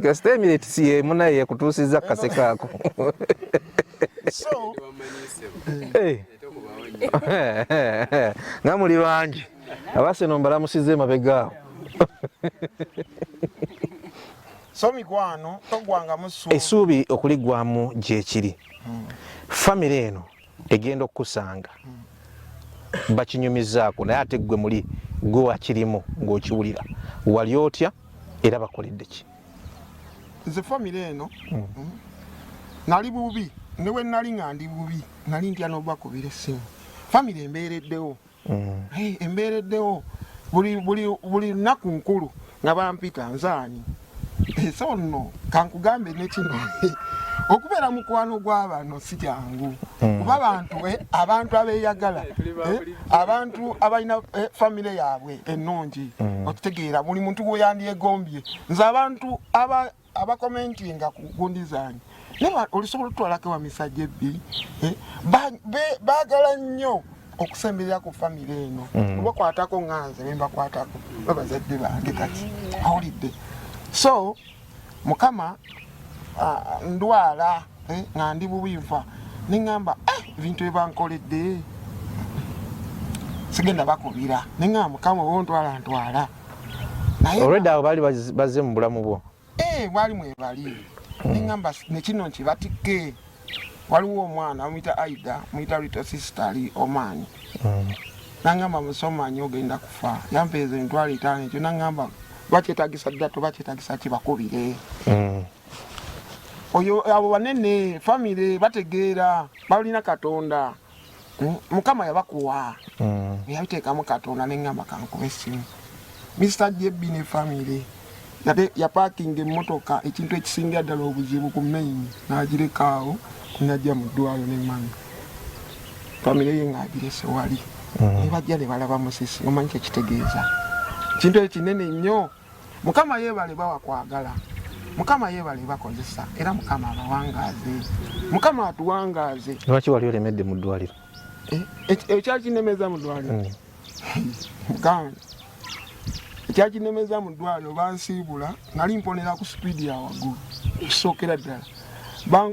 Speaker 1: kasita Emirates yemu naye yakutuusizza kaseke ako
Speaker 2: so
Speaker 1: nga muli bangi abaaseno mbalamusiza emabegaawo
Speaker 2: so mikwano togwanga musu
Speaker 1: essuubi okuligwamu gyekiri famire eno egenda okukusanga bakinyumizaako naye ate gwe muli gwe wakirimu ng'okiwulira wali otya era bakoledde ki
Speaker 2: nze famire eno nali bubi ne bwe nali nga ndi bubi nali ntya n'obakubira essimu famire embeereddewo embeereddewo buli nnaku nkulu nga bampita nzaani so nno kankugambe nekino okubeera mukwano gw'abano si kyangu kuba abantu abeeyagala abantu abalina famire yaabwe ennungi okutegeera buli muntu gwe yandyegombye nze abantu abakomentinga ku gundi zange naye olisobola otutwalako ewa Mr. Jebbi baagala nnyo okusemberera ku famire eno obakwatako nganze bembakwatako babazadde bange kati awulidde so Mukama ndwala nga ndi bubiva neŋŋamba ebintu ebankoledde sigenda bakubira neŋŋamba Mukama owontwala
Speaker 1: olwedde abo baali bazze mu bulamu bwo
Speaker 2: bwali mwebali neŋŋamba nekino nkibatikke waliwo omwana amuyita Aida muyita little sister ali Oman naŋŋamba musomanyi ogenda kufa yampeeza emitwalo 5 ekyo naŋŋamba bakyetagisa ddatu bakyetagisa kibakubire oyo abo banene famire bategeera balina Katonda Mukama yabakuwa yabiteekamu Katonda neŋŋamba kankuba essimu Mr. Jebbi ne famire yapaakinga emmotoka ekintu ekisingira ddala obuzibu ku main n'agireka awo najja mu ddwaliro ne mami famire ye ng'agirese wali ne bajja ne balaba Musisi omanyi kyekitegeeza kintu ekinene nnyo. Mukama yeebale bawakwagala, Mukama yeebale bakozesa, era Mukama abawangaaze, Mukama atuwangaaze.
Speaker 1: Lwaki wali olemedde mu ddwaliro?
Speaker 2: Ekyakinemeza mu ddwaliro Mukama ekyakinemeza mu ddwaliro bansiibula, nali mponera ku sipiidi ya waggulu kisookera ddala.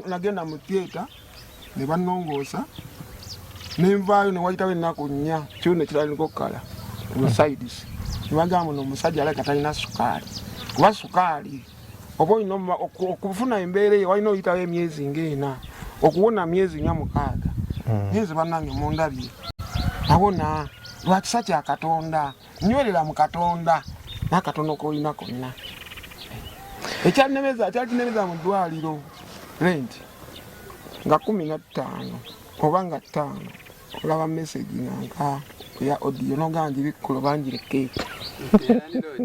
Speaker 2: Nagenda mu theatre ne bannongoosa ne nvaayo ne wayitawo ennaku 4 kiwuno kirabika okkala mu sides. Ne bagamba no omusajja alabika talina sukaali, kuba sukaali oba olina okufuna embeera eyo walina oyitawo emyezi nga 4 okuwona myezi 46. Myezi bannange mundabye nawona lwa kisa kya Katonda, nywerera mu Katonda n'akatono k'olina konna. Ekyakinemeza mu ddwaliro rent nga 15 oba nga 5 olaba message nga ya audio nogamba ngibikkulo banjireke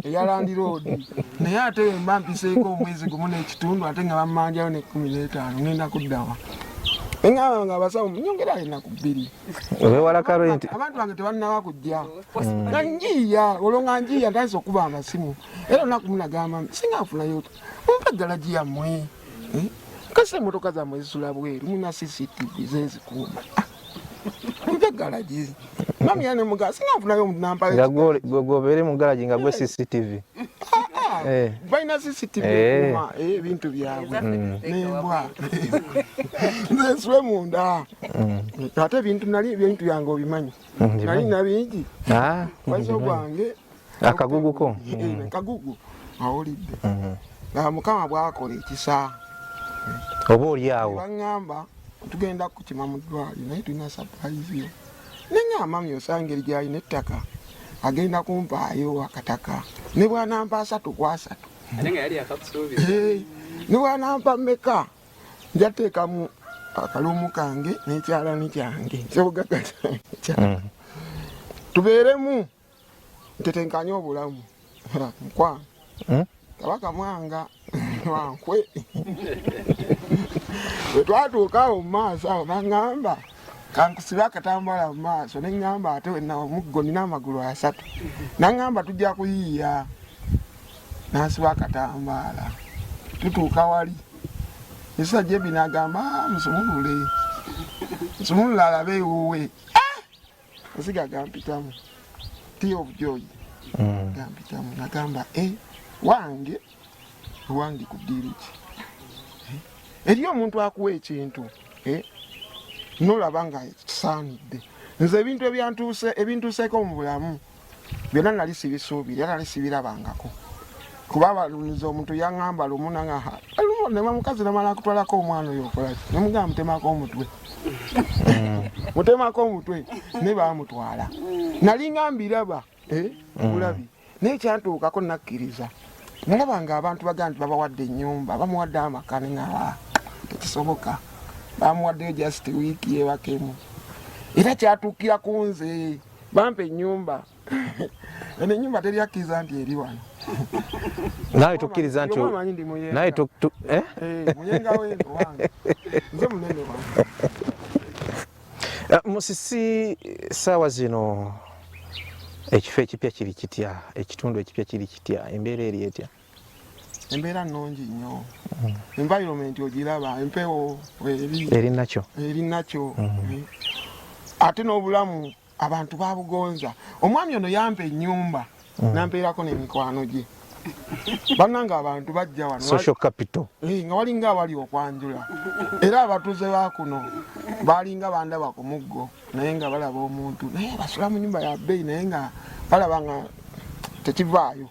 Speaker 2: eya landiroodi naye ate mba mpiseeko omwezi gumu n'ekitundu ate nga bammanjayo ne 15 ngenda kuddawa engamba nga abasawo nyongera ennaku 2
Speaker 1: owewalaka rent
Speaker 2: abantu bange tebannaba kujja nga njiya olwo nga njiya ntandise okuba amasimu era olunaku munagamba singa afunayo mumpaggala giyammwe kasi emmotoka zammwe zisula bweru muna CCTV zezikuuma mpeggalagi mami yane muga singa afunayo omuntu nampale
Speaker 1: nga gobeere mu galaji nga gwe CCTV
Speaker 2: balina CCTV kuuma ebintu byabwe nembwa nzeswe munda ate ebintu byange obimanyi nali nabingi waiso gwange
Speaker 1: akaguguko
Speaker 2: kagugu awulidde nga Mukama bwakola ekisa
Speaker 1: oba oli awo
Speaker 2: baŋŋamba tugenda kukima mu ddwaliro naye tulina surprise yo neŋŋamba mami osanga eri gy'alina ettaka agenda kumpaayo akataka ne bwanampa 3 ku 3 ne bwanampa mmeka njateekamu akalumu kange n'ekyalani kyange tubeeremu ntetenkanye obulamu nkwa kabaka mwanga wankwe bwe twatuuka mu maaso awo baŋŋamba kankusibe akatambala mu maaso ne ŋŋamba ate wenna omuggo nina amagulu 3 naŋŋamba tujja kuyiiya n'asiba akatambaala tutuuka wali esajja ebbi n'agamba musumulule alabe ewuwe osiga gampitamu tea of joy gampitamu nagamba wange ku ddiiro ki eri omuntu akuwa ekintu nolaba nga kisaanidde. Nze ebintuuseeko mu bulamu byonna nali sibisuubira era nali sibirabangako kuba abaluniza omuntu yaŋŋamba lumu nema mukazi namala kutwalako omwana oyo okolaki nemugamba mutemako omutwe ne baamutwala nali ngambiraba bulabi naye kyantuukako nakkiriza nalaba nga abantu bagaa nti babawadde ennyumba bamuwadde amaka neŋŋaba tekisoboka bamuwaddeyo just wiiki yebakemu era kyatuukira ku nze bampa ennyumba eno ennyumba teryakkiriza nti eri wano
Speaker 1: nawe tukkiriza nti nawe
Speaker 2: muyenga wendo wange nze munene wange.
Speaker 1: Musisi saawa zino ekifo ekipya kiri kitya, ekitundu ekipya kiri kitya, embeera eri etya?
Speaker 2: Embeera nnungi nnyo, environment ogiraba, empewo erinakyo ate n'obulamu abantu babugonza. Omwami ono yampa ennyumba nampeerako n'emikwano gye bannanga abantu bajja wano
Speaker 1: social capital
Speaker 2: nga walinga abali okwanjula era abatuuze bakuno balinga bandaba ku muggo naye nga balaba omuntu naye basula mu nnyumba ya bbeeyi naye nga balaba nga tekivaayo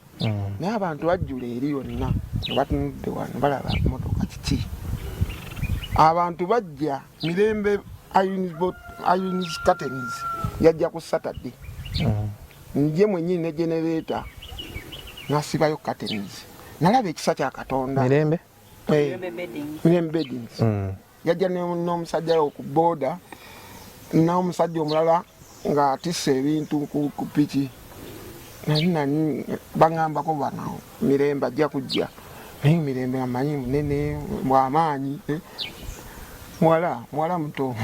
Speaker 2: naye abantu bajjula eri yonna batunudde wano balaba motoka kiki abantu bajja mirembe Ayunis Curtains yajja ku Saturday nje mwennyini ne generator nasibayo curtains nalaba ekisa kya Katonda
Speaker 1: mirembe
Speaker 2: beddings yajja n'omusajja ku boda n'omusajja omulala nga atisse ebintu ku piki nani baŋŋambako bano mirembe ajja kujja naye mirembe amanyi munene mwamaanyi muwala muto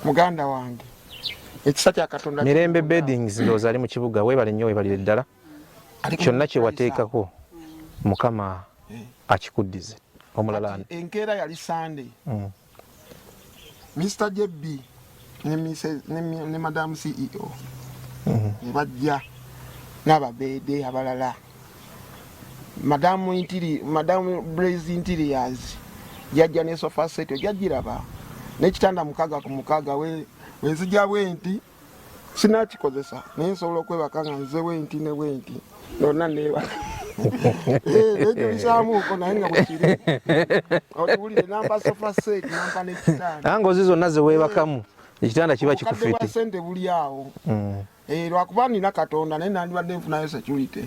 Speaker 2: muganda wange ekisa kya Katonda
Speaker 1: Mirembe Beddings ndowooza ali mu kibuga weebale nnyo weebalire ddala kyonna kye wateekako Mukama akikuddize omulala
Speaker 2: enkeera yali Sunday Mr. JB ne Madam CEO ne bajja n'ababeede abalala Madam Blaze Interiors yajja ne sofa set yajjiraba n'ekitanda mukaga ku mukaga wenzija bwenti sinakikozesa naye nsobola okwebaka nga nze bwenti ne bwenti nonna neeba ejulisaamuuko naye nga bwekiri otuwulire nampa sofa set nampa n'ekitanda
Speaker 1: ngozi zonna zeweebakamu ekitanda kiba kikufiti
Speaker 2: sente buli awo lwakuba nina Katonda naye nandibadde nfunayo security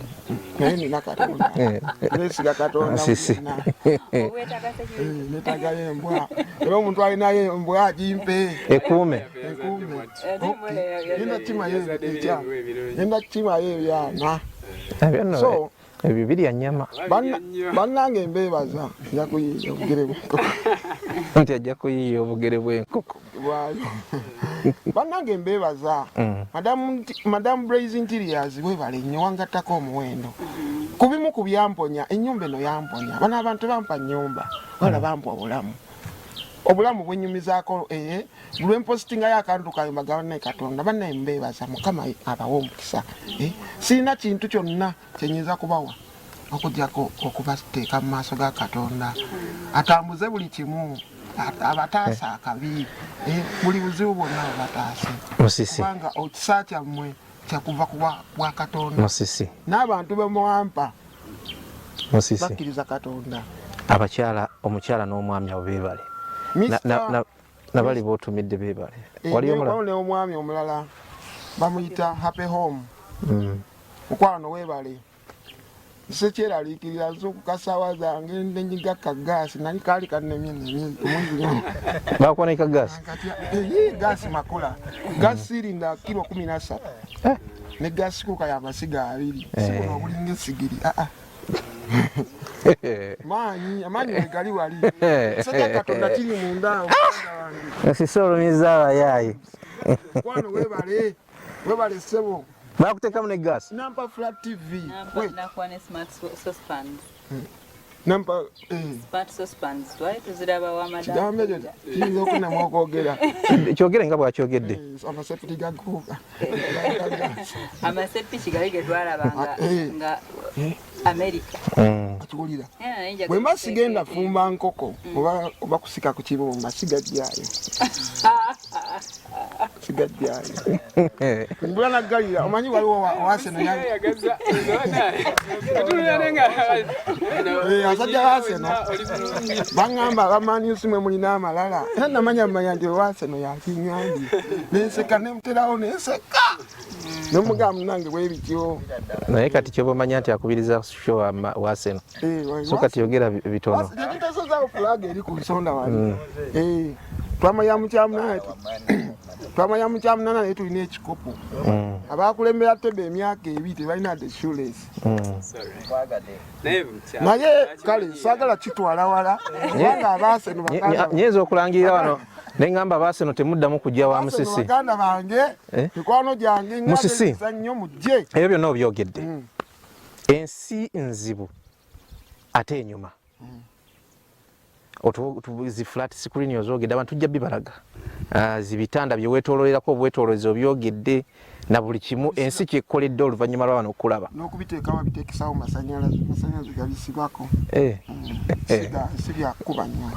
Speaker 2: naye nina Katonda nesiga Katonda netagayo embwa era omuntu alinayo embwa agimpe
Speaker 1: ekuume
Speaker 2: yenda kimayo ebyana
Speaker 1: ebyo birya nnyama
Speaker 2: bannange mbeebaza nja kuyiiya obugere bwenkoko
Speaker 1: nti ajja kuyiiya obugere bw'enkoko
Speaker 2: bwayo bannange mbeebaza Madam Blaze Interiors weebale nnyo wangattako omuwendo ku bimu ku byamponya ennyumba eno yamponya bano abantu bampa nnyumba wala bampa obulamu bwenyumizaako lwempositingayo akantu kayo mbagabane Katonda bannaye mbeebaza Mukama abawa omukisa sirina kintu kyonna kyenyinza kubawa okugyako okubateeka mu maaso ga Katonda atambuze buli kimu abataasa akabi buli buzibu bwonna bataase kubanga ekisa kyammwe kyakuva kwa Katonda n'abantu bemuwampa bakkiriza Katonda
Speaker 1: abakyala omukyala n'omwami abo beebale nabali bootumidde beebale
Speaker 2: waliyo omwami omulala bamuyita Happy Home mukwano weebale sekyeraliikirira nze okukasawa zange nenyiga kagaasi nali kaali kannemye
Speaker 1: bakuwanika gaasi
Speaker 2: gaasi makola gaasi sirinda kilo 13 ne gaasi kuka y'amasiga 2 sikuno obulinga esigiri amaanyi wegali wali sekya Katonda kiri munda
Speaker 1: sisolomiza abayaayi
Speaker 2: kwano webale ssebo
Speaker 1: bakuteekamu ne gaasi
Speaker 2: nampa flat TV
Speaker 4: nampa
Speaker 2: kigambo ekyo kiyinza okunamu okwogera
Speaker 1: kyogere nga bwakyogedde
Speaker 2: amasepiti gaguuga
Speaker 4: amasepiki gali ge twalabanga nga America
Speaker 2: akiwulira bwe mba sigenda fumba nkoko oba kusika ku kibumba sigajjayo mbula naggalira omanyi waliwo Waseno asajja Waseno baŋŋamba abamanyusi mwe mulina amalala era namanya nti Waseno yakiŋŋambye nenseka nemuterawo nenseka nomugamba nange bwebityo
Speaker 1: naye kati kyoba omanya nti akubiriza show Waseno so kati yogera bitono
Speaker 2: tekitasozawo fulaga eri ku nsonda wali twamanya mukyamunana naye tulina ekikopo abakulembera tebe emyaka ebiri tebalina the shoeless naye kale saagala kitwala wala kubanga Abaseno
Speaker 1: nyinza okulangirira wano neŋŋamba Abaseno temuddamu kujja wa Musisi
Speaker 2: baganda bange mikwano gyange
Speaker 1: Musisi
Speaker 2: nnyo mujje
Speaker 1: ebyo byonna obyogedde ensi nzibu ate enyuma zi flat screen ozogedde abantu tujja bibalaga zibitanda byeweetoololerako obwetoolozi obyogedde na buli kimu ensi kyekkoledde oluvannyuma lw'abano okulaba
Speaker 2: n'okubiteeka babiteekesawo masanyalaze gabisibako si byakuba nnyo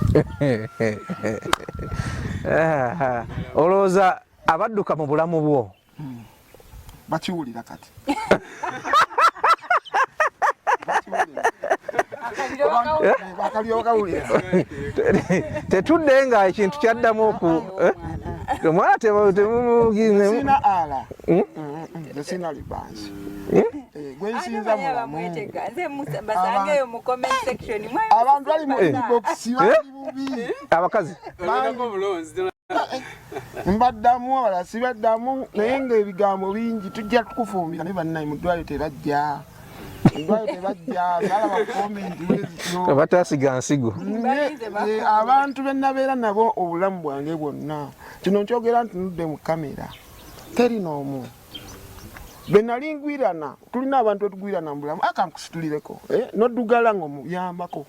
Speaker 1: olowooza abadduka mu bulamu bwo
Speaker 2: bakiwulira kati
Speaker 1: tetudde nga ekintu kyaddamu oku omwana
Speaker 2: sina ala sina libansi gwensinza mulamu abantu bali mu inbox bali bubi
Speaker 1: abakazi
Speaker 2: mbaddamu abala sibaddamu naye ng'ebigambo bingi tujja tukufumbira ne bannaye mu ddwaliro tebajja
Speaker 1: batasiga nsigo
Speaker 2: abantu benabeera nabo obulamu bwange bwonna kino nkyogera nti nudde mu kamera teri n'omu bwe nali ngwirana tulina abantu otugwirana mu bulamu akankusitulireko noddugala ng'omuyambako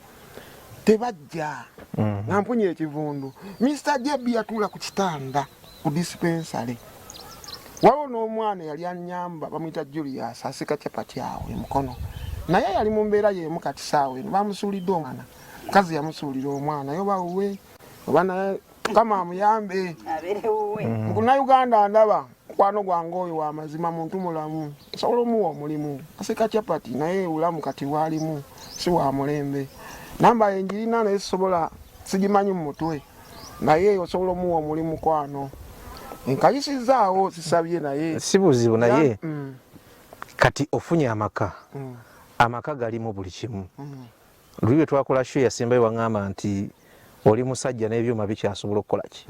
Speaker 2: tebajja nga mpunya ekivundu Mr. Jebi yatuula ku kitanda ku dispensary waliwo n'omwana yali anyamba bamuyita Julius asika capati awo emukono naye yali mu mbeera y'emu kati saawa eno bamusuulidde omwana mukazi yamusuulira omwana yobawuwe oba naye Mukama amuyambe Munnayuganda ndaba mukwano gwange oyo wa mazima muntu mulamu osobola omuwa omulimu asika capati naye ulamu kati waalimu si wa mulembe namba enjirina naye sobola sigimanyi mu mutwe naye osobola omuwa omulimu kwano enkayisizaawo sisabye naye
Speaker 1: si buzibu naye kati ofunye amaka galimu buli kimu luli lwe twakola show yasembayo waŋŋamba nti oli musajja n'ebyuma bikyasobola okukola ki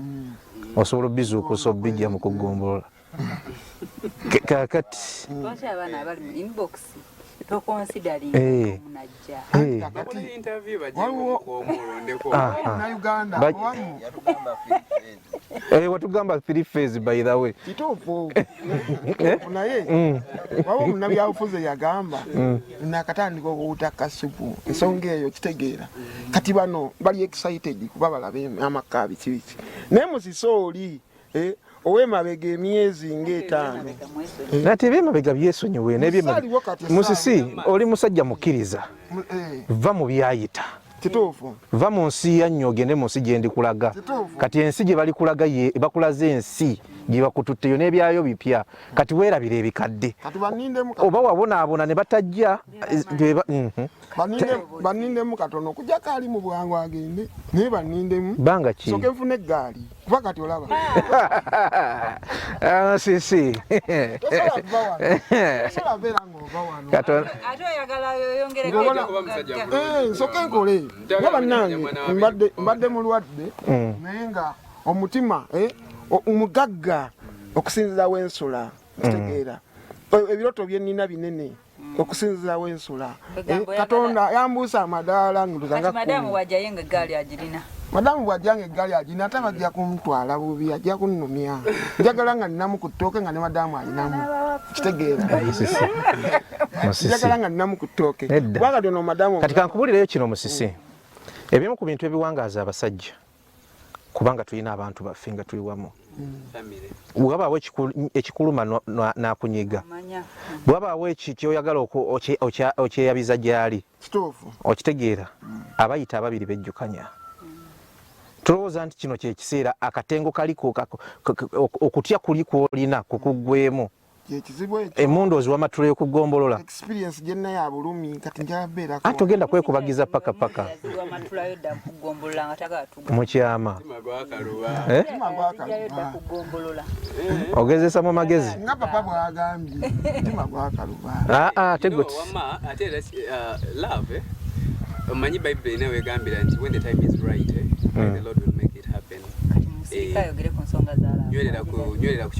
Speaker 1: osobola obizuukusa obijja mu kugombolola kakati
Speaker 4: abaana abali mu inbox tokonsidering omunajja
Speaker 2: Munnayuganda
Speaker 1: watugamba 3 phase by the way
Speaker 2: kituufu naye waba omunnabyabufuzi yagamba nakatandika okuwuta kasupu ensonga eyo kitegeera kati bano bali excited kuba balabe amaka bikibiki naye musisooli ow'emabega emyezi nga5
Speaker 1: nati ebyemabega byesonyiwe musisi oli musajja mukkiriza va mu byayita
Speaker 2: kituufu
Speaker 1: va mu nsi yannyo ogende mu nsi gye ndikulaga kati ensi gye balikulaga bakulaze ensi gye bakututteyo n'ebyayo bipya kati weerabira ebikadde oba wabonaabona ne batajja
Speaker 2: banindemu katono okujja kaali mu bwangu agende naye banindemu
Speaker 1: banga ki
Speaker 2: soke nfune eggaali kuba kati olaba
Speaker 1: sisi
Speaker 2: osobola beera ng'ova wano
Speaker 4: ate oyagala yongere
Speaker 2: nsoke nkole nga bannange mbadde mulwadde naye nga omutima omugagga okusinzira w'ensula kitegeera ebiroto bye nnina binene okusinzira w'ensula katonda yambuusa amadaala
Speaker 4: madamu bw'ajjayo nga eggaali agirina
Speaker 2: madamu bw'ajjanga eggaali agirina ate bajja kumutwala bubi ajja kunnumya njagala nga ninamu ku ttooke nga ne madamu alinamu kitegeera njagala nga ninamu ku ttooke kubanga tono madamu
Speaker 1: kati kankubulireyo kino musisi ebimu ku bintu ebiwangaaza abasajja kubanga tulina abantu baffe nga tuli wamu bwabaawo ekikuluma nakunyiga bwabaawo kyoyagala okyeyabiza gyali okitegeera abayita ababiri bejjukanya tulowooza nti kino kyekiseera akatengo kaliko okutya kuli kwolina kukuggwemu emundu oziwamatulo y'okugombolola ate ogenda kwekubagiza paka mukyama ogezesa mu magezi
Speaker 2: nga papa bwagambye mutima gwakaluba
Speaker 1: tegoti
Speaker 3: omanyi bayibuli nawe egambira nti when the time is right the Lord will make it happen nywelera ku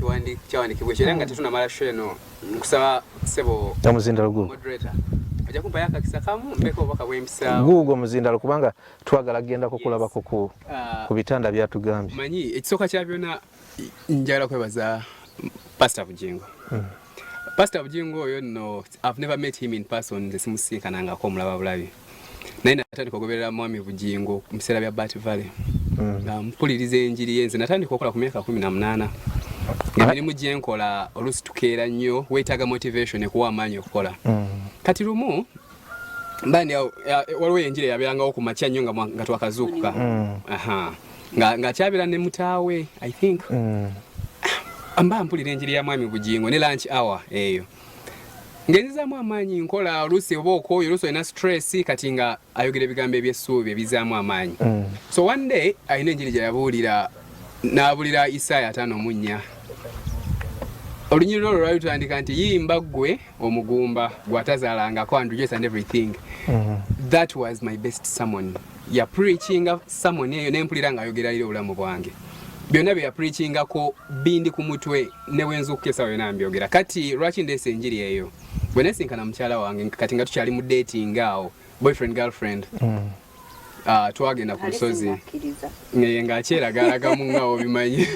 Speaker 3: kyawandikibwa ekyo era nga tetunamala show eno nkusaba ssebo
Speaker 1: omuzindalo gwo
Speaker 3: moderator ojja kumpayo akakisa kamu mbeko obubaka bw'empisa
Speaker 1: guugwo omuzindalo kubanga twagala genda kukulabako ku bitanda byatugambye
Speaker 3: manyi ekisooka kya byonna njagala kwebaza Pastor Bujingo Pastor Bujingo oyo nno I've never met him in person nze simusiinkanangako omulaba bulabi naye natandika okugoberera Mwami Bujingo mu biseera bya Bat Valley mpuliriza enjiri yenze natandika okukola ku myaka 18 emirimu gye nkola oluusi tukeera nnyo weetaaga motivation ekuwa amaanyi okukola kati lumu mbandi waliwo enjiri yabeerangawo ku makya nnyo nga twakazuukuka nga kyabeera ne mutaawe I think mba mpulira enjiri ya Mwami Bujingo ne lunch hour eyo ngenzizaamu amaanyi nkola oluusi oba okooyo oluusi olina stress kati nga ayogera ebigambo ebyessuubi ebizaamu amaanyi so one day alina enjiri gye yabuulira n'abulira Isaya 5:4 olunyiriro olwo lwali tutandika nti yimba ggwe omugumba gw'atazaalangako and rejoice and everything that was my best sermon ya preachinga sermon eyo nempulira ng'ayogera lira obulamu bwange byonna bye yapreachingako bindi ku mutwe ne wenzuukuka esawa yonna mbyogera kati lwaki ndeesa enjiri eyo bwe nesinkana mukyala wange kati nga tukyali mu dating awo boyfriend girlfriend twagenda ku lusozi ng'akyeragaalagamu ngaawo bimanyi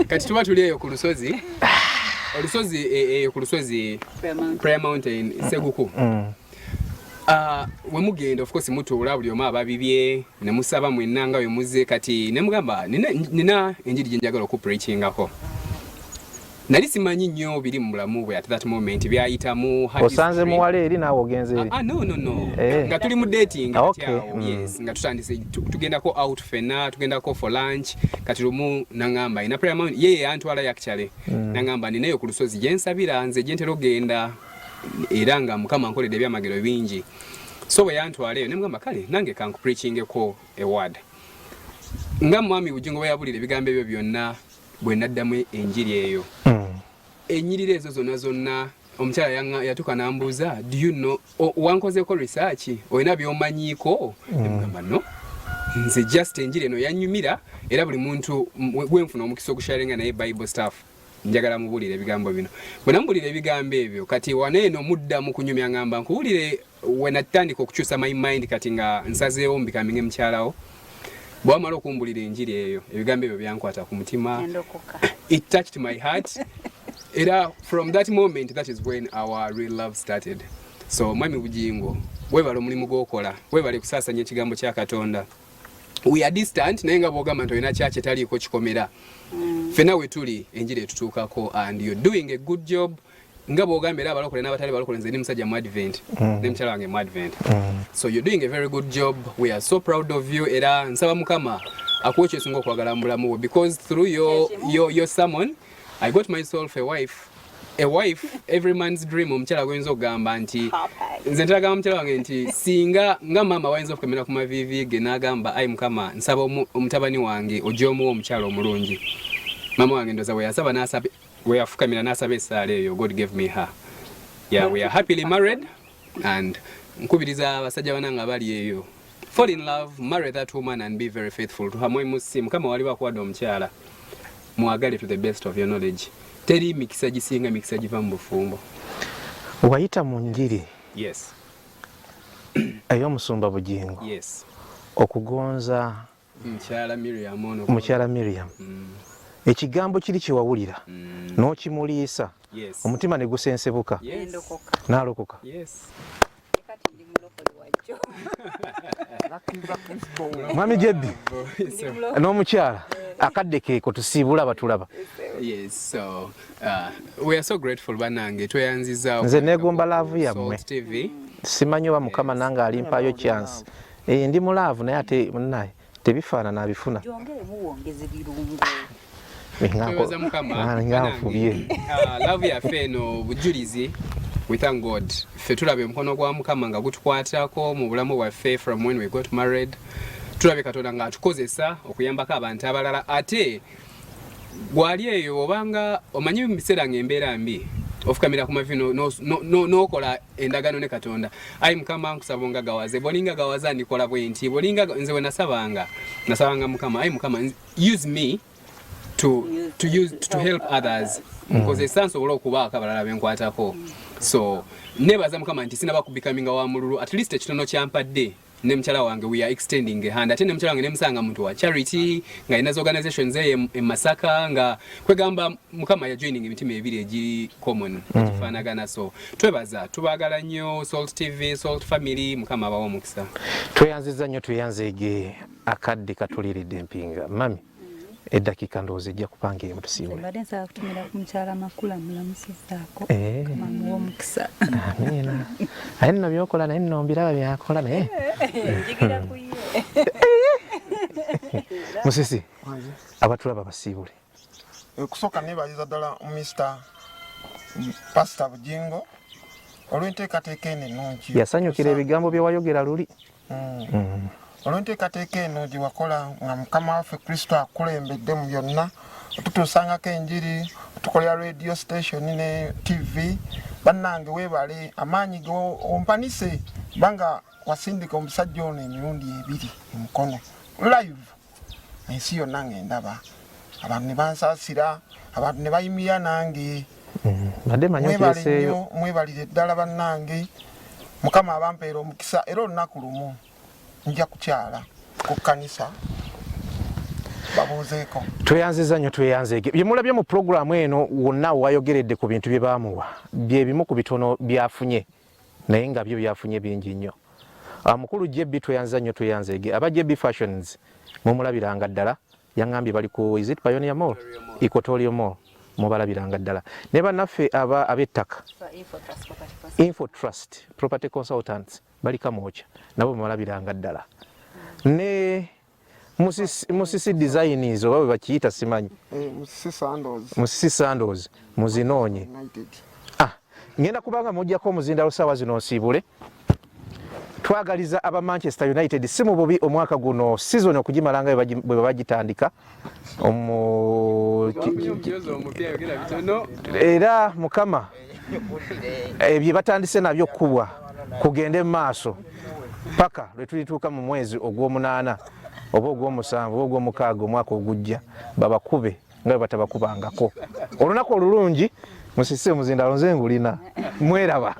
Speaker 3: kati tuba tuli eyo ku lusozi olusozi ku lusozi Prayer Mountain Seguku. We mugenda of course mutuula buli omu ababibye ne musaba mwenna nga we muzze kati ne mugamba nina enjiri gye njagala okupreachingako. Nali simanyi nnyo biri mu bulamu bwe at that moment byayitamu
Speaker 1: osanze muwala eri naawe ogenze eri.
Speaker 3: No. Nga tuli mu dating yes nga tutandise tugendako out fenna tugendako for lunch kati lumu nangamba ina Prayer Mountain yeye antwala yakchale nangamba ninayo ku lusozi gye nsabira nze gye ntera ogenda era nga Mukama nkoledde ebyamagero bingi so bwe yantwala eyo ne mugamba kale nange kanku preachingeko a word nga mwami Bugingo bwe yabulira ebigambo ebyo byonna bwe naddamu enjiri eyo enyirira ezo zonna omukyala yatuka nambuuza do you know wankozeko research olina by'omanyiiko nemugamba no nze just enjiri eno yanyumira era buli muntu gwenfuna omukisa okusharinga naye Bible stuff njagala mubulire ebigambo bino bwe namubulira ebigambo ebyo kati waneeno muddamu kunyumya ngamba nkubulire we natandika okukyusa my mind kati nga nsazeewo mbikaminge mukyalawo bwamala okumbulira enjiri eyo ebigambo ebyo byankwata ku mutima it touched my heart era from that moment that is when our real love started so mwami Bugingo webale omulimu gw'okola webale kusaasanya ekigambo kya Katonda we are distant naye nga bwogamba nti olina kyaki taliiko kikomera fena we tuli enjiri etutuukako and you're doing a good job nga bwogamba era abalokole n'abatali balokole nze ndi musajja mu Advent ne mukyala wange mu Advent so you're doing a very good job we are so proud of you era nsaba Mukama akuwa ekyesinga okwagala mu bulamu bwe because through your sermon I got myself a wife every man's dream omukyala gwenza okugamba nti nze ntagamba mukyala wange nti singa nga mama wayinza okukamera ku mavivi ge n'agamba ayi Mukama nsaba omutabani wange ojja omuwa omukyala omulungi mama wange ndoza we yafukamira n'asaba essaala eyo God gave me her we are happily married and nkubiriza abasajja bananga bali eyo fall in love marry that woman and be very faithful to her mwemusi Mukama wali bakuwadde omukyala mwagale to the best of your knowledge teri mikisa gisinga mikisa giva mu bufumbo
Speaker 1: wayita mu njiri
Speaker 3: yes
Speaker 1: ey'omusumba Bugingo
Speaker 3: yes
Speaker 1: okugonza mukyala Miriam ekigambo kiri kiwawulira n'okimuliisa omutima ne gusensebuka n'alokoka mwami Jebbi n'omukyala akadde keeko tusiibula abatulaba
Speaker 3: yes so we are so grateful banange tweyanziza
Speaker 1: nze neegomba laavu yammwe simanyi oba Mukama nange alimpayo chance ndi mu laavu naye ate munnaye tebifaanana abifuna
Speaker 3: love yaffe eno bujulizi we thank God ffe tulaba omukono gwa Mukama nga gutukwatako mu bulamu bwaffe from when we got married tulabe Katonda nga atukozesa okuyambako abantu abalala ate gwali eyo obanga omanyi mu biseera ng'embeera mbi ofukamira ku mavi n'okola endagaano ne Katonda ayi Mukama nkusaba nga gawaze bolinga gawaza ndikola bwe nti bolinga nze we nasabanga Mukama ayi Mukama use me to help others nkozesa nsobola okubaako abalala benkwatako so nebaza Mukama nti sinaba kubikaminga wa mululu at least ekitono kyampadde ne mukyala wange we are extending a hand ate ne mukyala wange ne musanga muntu wa charity nga ina organizations e Masaka nga kwegamba Mukama ya joining emitima ebiri egiri common ekifaanagana so twebaza tubagala nnyo Salt TV Salt family Mukama abawa omukisa
Speaker 1: tweyanziza nnyo tweyanzeege akadde katuliridde empinga mami eddakiika ndowooza ejja kupanga emu tusiibule
Speaker 4: mbadde nsaba kutumira ku mukyala Makula mulamusizaako mamuwa omukisa
Speaker 1: amiina aye nno byokola naye nno mbiraba byakola naye
Speaker 4: njigira ku ye
Speaker 1: Musisi abatulaba basiibule
Speaker 2: kusooka neebaliza ddala Mr. Pastor Bugingo olw'enteekateeka eno ennungi
Speaker 1: yasanyukira ebigambo bye wayogera luli
Speaker 2: olw'enteekateeka eno gye wakola nga Mukama waffe Kristo akulembedde mu byonna otutuusangako enjiri otukolera radio station ne TV bannange weebale amaanyi ge ompanise banga wasindika omusajja ono emirundi ebiri emukono live ensi yonna ng'endaba abantu ne bansaasira abantu ne bayimirira nange mwebalire ddala bannange Mukama abampeera omukisa era olunaku lumu nja kukyala ku kkanisa babuuzeeko.
Speaker 1: Tweyanziza nnyo tweyanzeege. Bye mulabye mu pulogulaamu eno wonna wayogeredde ku bintu bye baamuwa bye bimu ku bitono byafunye naye nga byo byafunye bingi nnyo. Mukulu JB tweyanziza nnyo tweyanzeege. Aba JB Fashions mumulabiranga ddala yaŋŋambye bali ku is it Pioneer Mall Equatorial Mall mubalabiranga ddala. Ne bannaffe ab'ettaka Info Trust Property Consultants bali Kamwokya nabo mubalabiranga ddala. Ne Musisi Designs oba bwe bakiyita simanyi. Musisi Sandoz muzinoonye. Ngenda kubanga mujjako omuzindalo ssaawa zino nsiibule. Twagaliza aba Manchester United si mu bubi omwaka guno season okugimalanga bwe bagitandika era mukama ebyo batandise nabyo kubwa kugende mu maaso paka lwe tulituuka mu mwezi ogw'omunaana oba ogw'omusanvu oba ogw'omukaaga omwaka ogujja babakube nga bwe batabakubangako. Olunaku olulungi musisi omuzindalo nze ngulina mweraba.